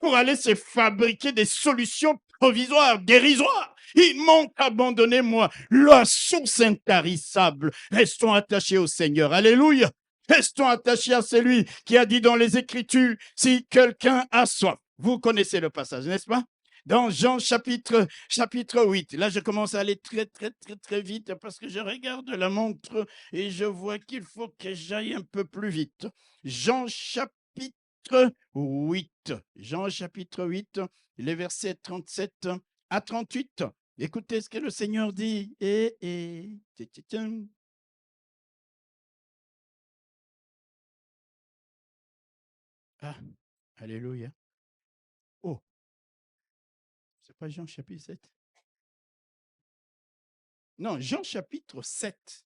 pour aller se fabriquer des solutions provisoires, dérisoires. Ils m'ont abandonné, moi, la source intarissable. Restons attachés au Seigneur. Alléluia. Restons attachés à celui qui a dit dans les Écritures, si quelqu'un a soif. Vous connaissez le passage, n'est-ce pas? Dans Jean chapitre 8. Là, je commence à aller très vite parce que je regarde la montre et je vois qu'il faut que j'aille un peu plus vite. Jean chapitre 8. Jean chapitre 8, les versets 37 à 38. Écoutez ce que le Seigneur dit. Ah, alléluia. Oh, c'est pas Jean chapitre 7. Non, Jean chapitre 7,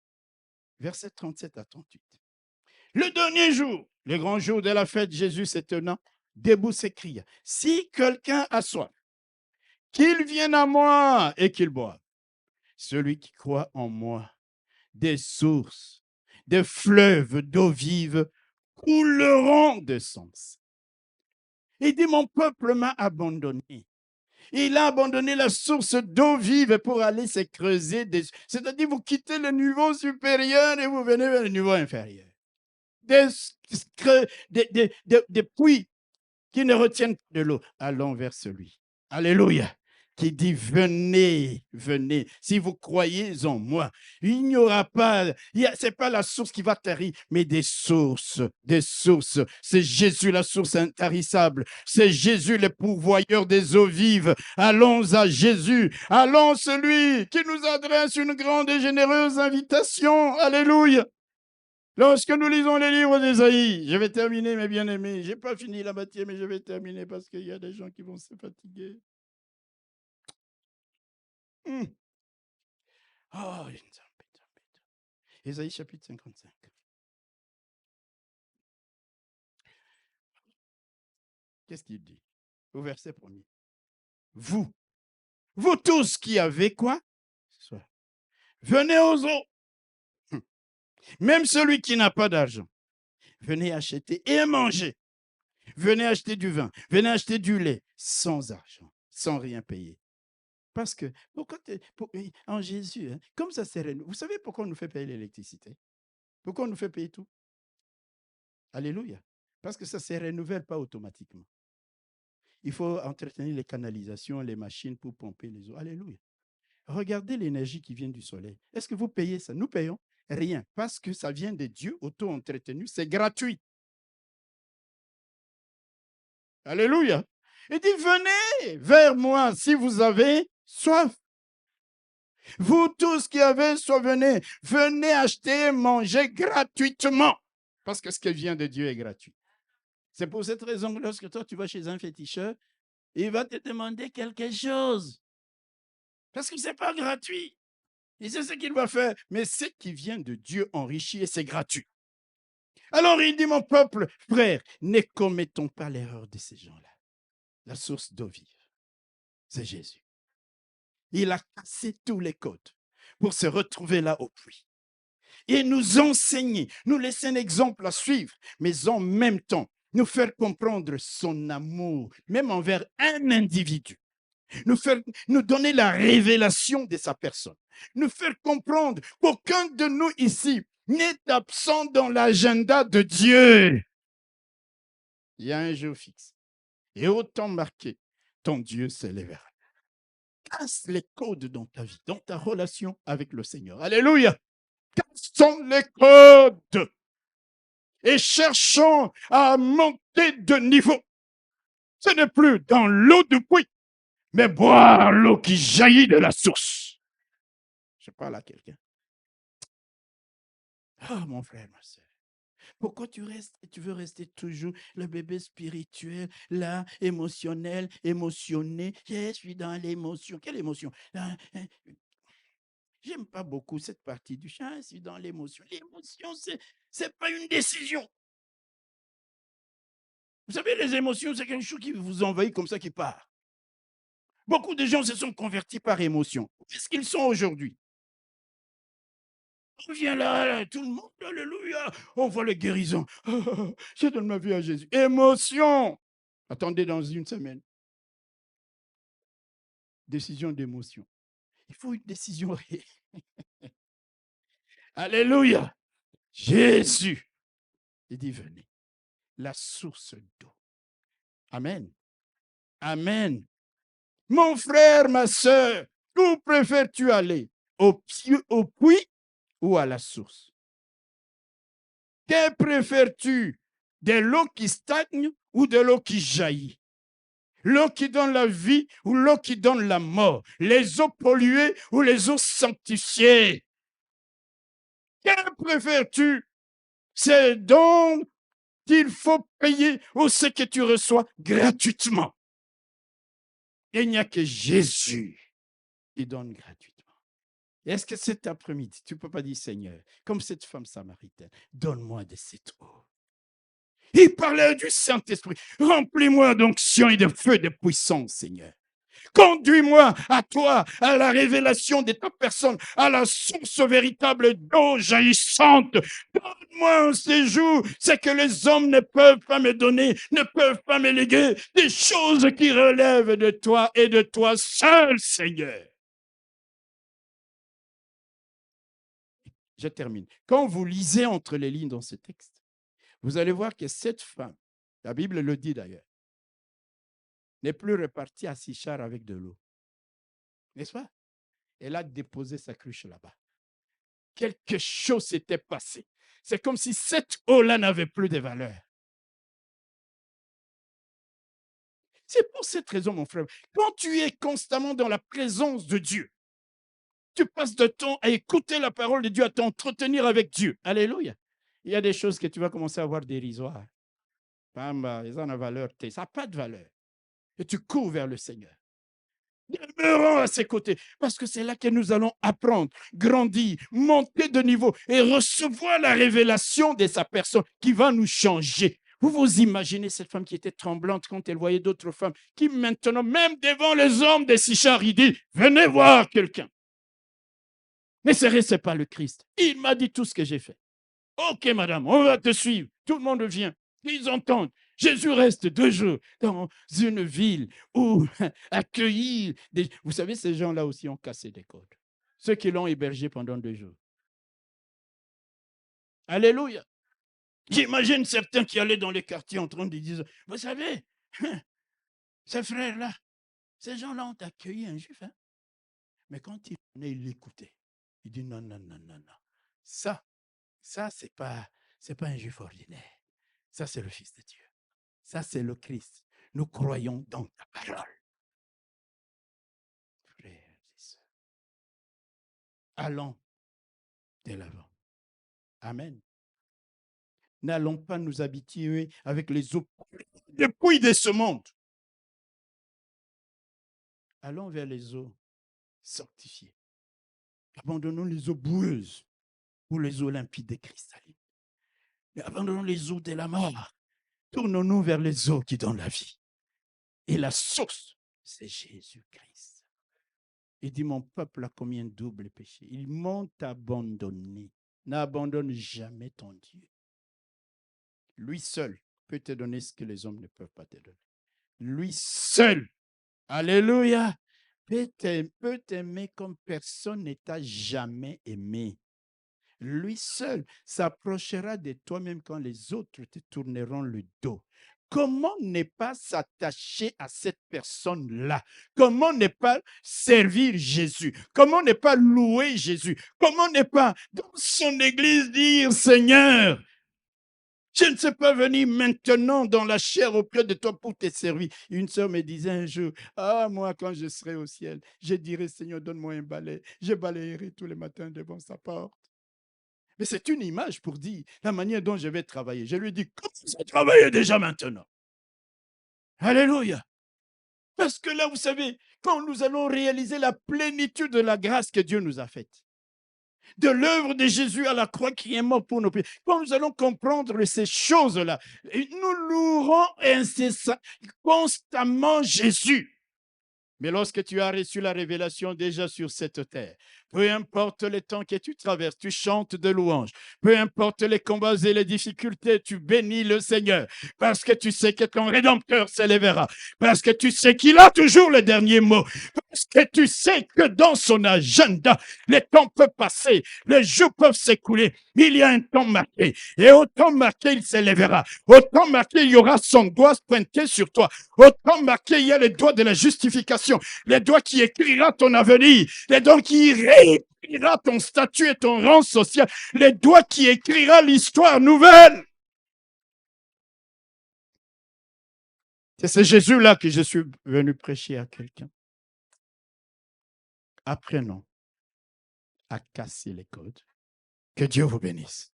versets 37 à 38. Le dernier jour, le grand jour de la fête, Jésus se tenant debout s'écria, si quelqu'un a soif, qu'il vienne à moi et qu'il boive. Celui qui croit en moi, des sources, des fleuves d'eau vive couleront de son sein. Il dit, mon peuple m'a abandonné. Il a abandonné la source d'eau vive pour aller se creuser. C'est-à-dire, vous quittez le niveau supérieur et vous venez vers le niveau inférieur. Des puits qui ne retiennent pas de l'eau. Allons vers celui. Alléluia. Qui dit, venez, venez. Si vous croyez en moi, il n'y aura pas, ce n'est pas la source qui va tarir, mais des sources, des sources. C'est Jésus, la source intarissable. C'est Jésus, le pourvoyeur des eaux vives. Allons à Jésus. Allons celui qui nous adresse une grande et généreuse invitation. Alléluia. Lorsque nous lisons les livres d'Ésaïe, je vais terminer, mes bien-aimés. Je n'ai pas fini la matière, mais je vais terminer parce qu'il y a des gens qui vont se fatiguer. Oh, Ésaïe chapitre 55. Qu'est-ce qu'il dit? Au verset 1er. Vous tous qui avez quoi? Venez aux eaux. Même celui qui n'a pas d'argent, venez acheter et manger. Venez acheter du vin, venez acheter du lait, sans argent, sans rien payer. Parce que, en Jésus, comme ça c'est renouvelé. Vous savez pourquoi on nous fait payer l'électricité? Pourquoi on nous fait payer tout? Alléluia. Parce que ça ne se renouvelle pas automatiquement. Il faut entretenir les canalisations, les machines pour pomper les eaux. Alléluia. Regardez l'énergie qui vient du soleil. Est-ce que vous payez ça? Nous payons rien parce que ça vient de Dieu, auto-entretenu, c'est gratuit. Alléluia. Il dit, venez vers moi si vous avez soif. Vous tous qui avez soif, venez acheter et manger gratuitement. Parce que ce qui vient de Dieu est gratuit. C'est pour cette raison que lorsque toi, tu vas chez un féticheur, il va te demander quelque chose. Parce que ce n'est pas gratuit. Il sait ce qu'il va faire. Mais ce qui vient de Dieu enrichit et c'est gratuit. Alors il dit, mon peuple, frère, ne commettons pas l'erreur de ces gens-là. La source d'eau vive, c'est Jésus. Il a cassé tous les codes pour se retrouver là au puits. Et nous enseigner, nous laisser un exemple à suivre, mais en même temps, nous faire comprendre son amour, même envers un individu. Nous donner la révélation de sa personne. Nous faire comprendre qu'aucun de nous ici n'est absent dans l'agenda de Dieu. Il y a un jour fixe. Et autant marqué, ton Dieu s'élèvera. Casse les codes dans ta vie, dans ta relation avec le Seigneur. Alléluia. Cassons les codes et cherchons à monter de niveau. Ce n'est plus dans l'eau du puits, mais boire l'eau qui jaillit de la source. Je parle à quelqu'un. Ah, mon frère, ma soeur. Pourquoi tu veux rester toujours le bébé spirituel, là, émotionnel, émotionné? Je suis dans l'émotion. Quelle émotion? J'aime pas beaucoup cette partie du chant. Je suis dans l'émotion. L'émotion, c'est pas une décision. Vous savez, les émotions, c'est quelque chose qui vous envahit comme ça, qui part. Beaucoup de gens se sont convertis par émotion. Où est-ce qu'ils sont aujourd'hui? On vient là, tout le monde, alléluia, on voit les guérisons. Je donne ma vie à Jésus. Émotion. Attendez dans une semaine. Décision d'émotion. Il faut une décision. Alléluia. Jésus. Il dit, venez. La source d'eau. Amen. Amen. Mon frère, ma soeur, où préfères-tu aller? Au puits ou à la source? Que préfères-tu? De l'eau qui stagne ou de l'eau qui jaillit? L'eau qui donne la vie ou l'eau qui donne la mort? Les eaux polluées ou les eaux sanctifiées? Que préfères-tu? C'est donc qu'il faut payer ou ce que tu reçois gratuitement. Il n'y a que Jésus qui donne gratuitement. Est-ce que cet après-midi, tu ne peux pas dire, Seigneur, comme cette femme samaritaine, donne-moi de cette eau. Il parlait du Saint-Esprit. Remplis-moi d'onction et de feu de puissance, Seigneur. Conduis-moi à toi, à la révélation de ta personne, à la source véritable d'eau jaillissante. Donne-moi un séjour, ce que les hommes ne peuvent pas me donner, ne peuvent pas me léguer, des choses qui relèvent de toi et de toi seul, Seigneur. Je termine. Quand vous lisez entre les lignes dans ce texte, vous allez voir que cette femme, la Bible le dit d'ailleurs, n'est plus repartie à Sichar avec de l'eau. N'est-ce pas? Elle a déposé sa cruche là-bas. Quelque chose s'était passé. C'est comme si cette eau-là n'avait plus de valeur. C'est pour cette raison, mon frère, quand tu es constamment dans la présence de Dieu, tu passes de temps à écouter la parole de Dieu, à t'entretenir avec Dieu. Alléluia. Il y a des choses que tu vas commencer à voir dérisoires. Bamba, ils ont la valeur, ça n'a pas de valeur. Et tu cours vers le Seigneur. Demeurons à ses côtés, parce que c'est là que nous allons apprendre, grandir, monter de niveau et recevoir la révélation de sa personne qui va nous changer. Vous vous imaginez cette femme qui était tremblante quand elle voyait d'autres femmes, qui maintenant, même devant les hommes de Sichar, il dit, venez voir quelqu'un. Mais ce n'est pas le Christ. Il m'a dit tout ce que j'ai fait. Ok, madame, on va te suivre. Tout le monde vient. Ils entendent. Jésus reste 2 jours dans une ville où accueillir des... Vous savez, ces gens-là aussi ont cassé des codes. Ceux qui l'ont hébergé pendant 2 jours. Alléluia. J'imagine certains qui allaient dans les quartiers en train de dire, vous savez, ces frères-là, ces gens-là ont accueilli un juif. Hein? Mais quand il venait, il l'écoutait. Il dit non, non, non, non, non. Ça, c'est pas un juif ordinaire. Ça, c'est le Fils de Dieu. Ça, c'est le Christ. Nous croyons dans ta parole. Frères et sœurs, allons de l'avant. Amen. N'allons pas nous habituer avec les eaux depuis de ce monde. Allons vers les eaux sanctifiées. Abandonnons les eaux boueuses pour les eaux limpides et cristallines. Abandonnons les eaux de la mort. Tournons-nous vers les eaux qui donnent la vie. Et la source, c'est Jésus-Christ. Il dit, mon peuple a commis un double péché. Ils m'ont abandonné. N'abandonne jamais ton Dieu. Lui seul peut te donner ce que les hommes ne peuvent pas te donner. Lui seul, alléluia, peut t'aimer comme personne ne t'a jamais aimé. lui seul s'approchera de toi-même quand les autres te tourneront le dos. Comment ne pas s'attacher à cette personne-là? Comment ne pas servir Jésus? Comment ne pas louer Jésus? Comment ne pas, dans son église, dire, Seigneur, je ne sais pas venir maintenant dans la chair auprès de toi pour te servir. Une sœur me disait un jour, ah, moi, quand je serai au ciel, je dirai, Seigneur, donne-moi un balai. Je balayerai tous les matins devant sa porte. Mais c'est une image pour dire la manière dont je vais travailler. Je lui dis, commence à travailler déjà maintenant. Alléluia. Parce que là, vous savez, quand nous allons réaliser la plénitude de la grâce que Dieu nous a faite, de l'œuvre de Jésus à la croix qui est mort pour nos péchés, quand nous allons comprendre ces choses-là, nous louerons constamment Jésus. Mais lorsque tu as reçu la révélation déjà sur cette terre, peu importe les temps que tu traverses, tu chantes de louanges. Peu importe les combats et les difficultés, tu bénis le Seigneur. Parce que tu sais que ton Rédempteur s'élèvera. Parce que tu sais qu'il a toujours le dernier mot. Parce que tu sais que dans son agenda, les temps peuvent passer, les jours peuvent s'écouler. Il y a un temps marqué. Et au temps marqué, il s'élèvera. Au temps marqué, il y aura son doigt pointé sur toi. Au temps marqué, il y a les doigts de la justification. Les doigts qui écrira ton avenir. Les doigts qui réécrira ton statut et ton rang social. Les doigts qui écrira l'histoire nouvelle. C'est ce Jésus-là que je suis venu prêcher à quelqu'un. Apprenons à casser les codes. Que Dieu vous bénisse.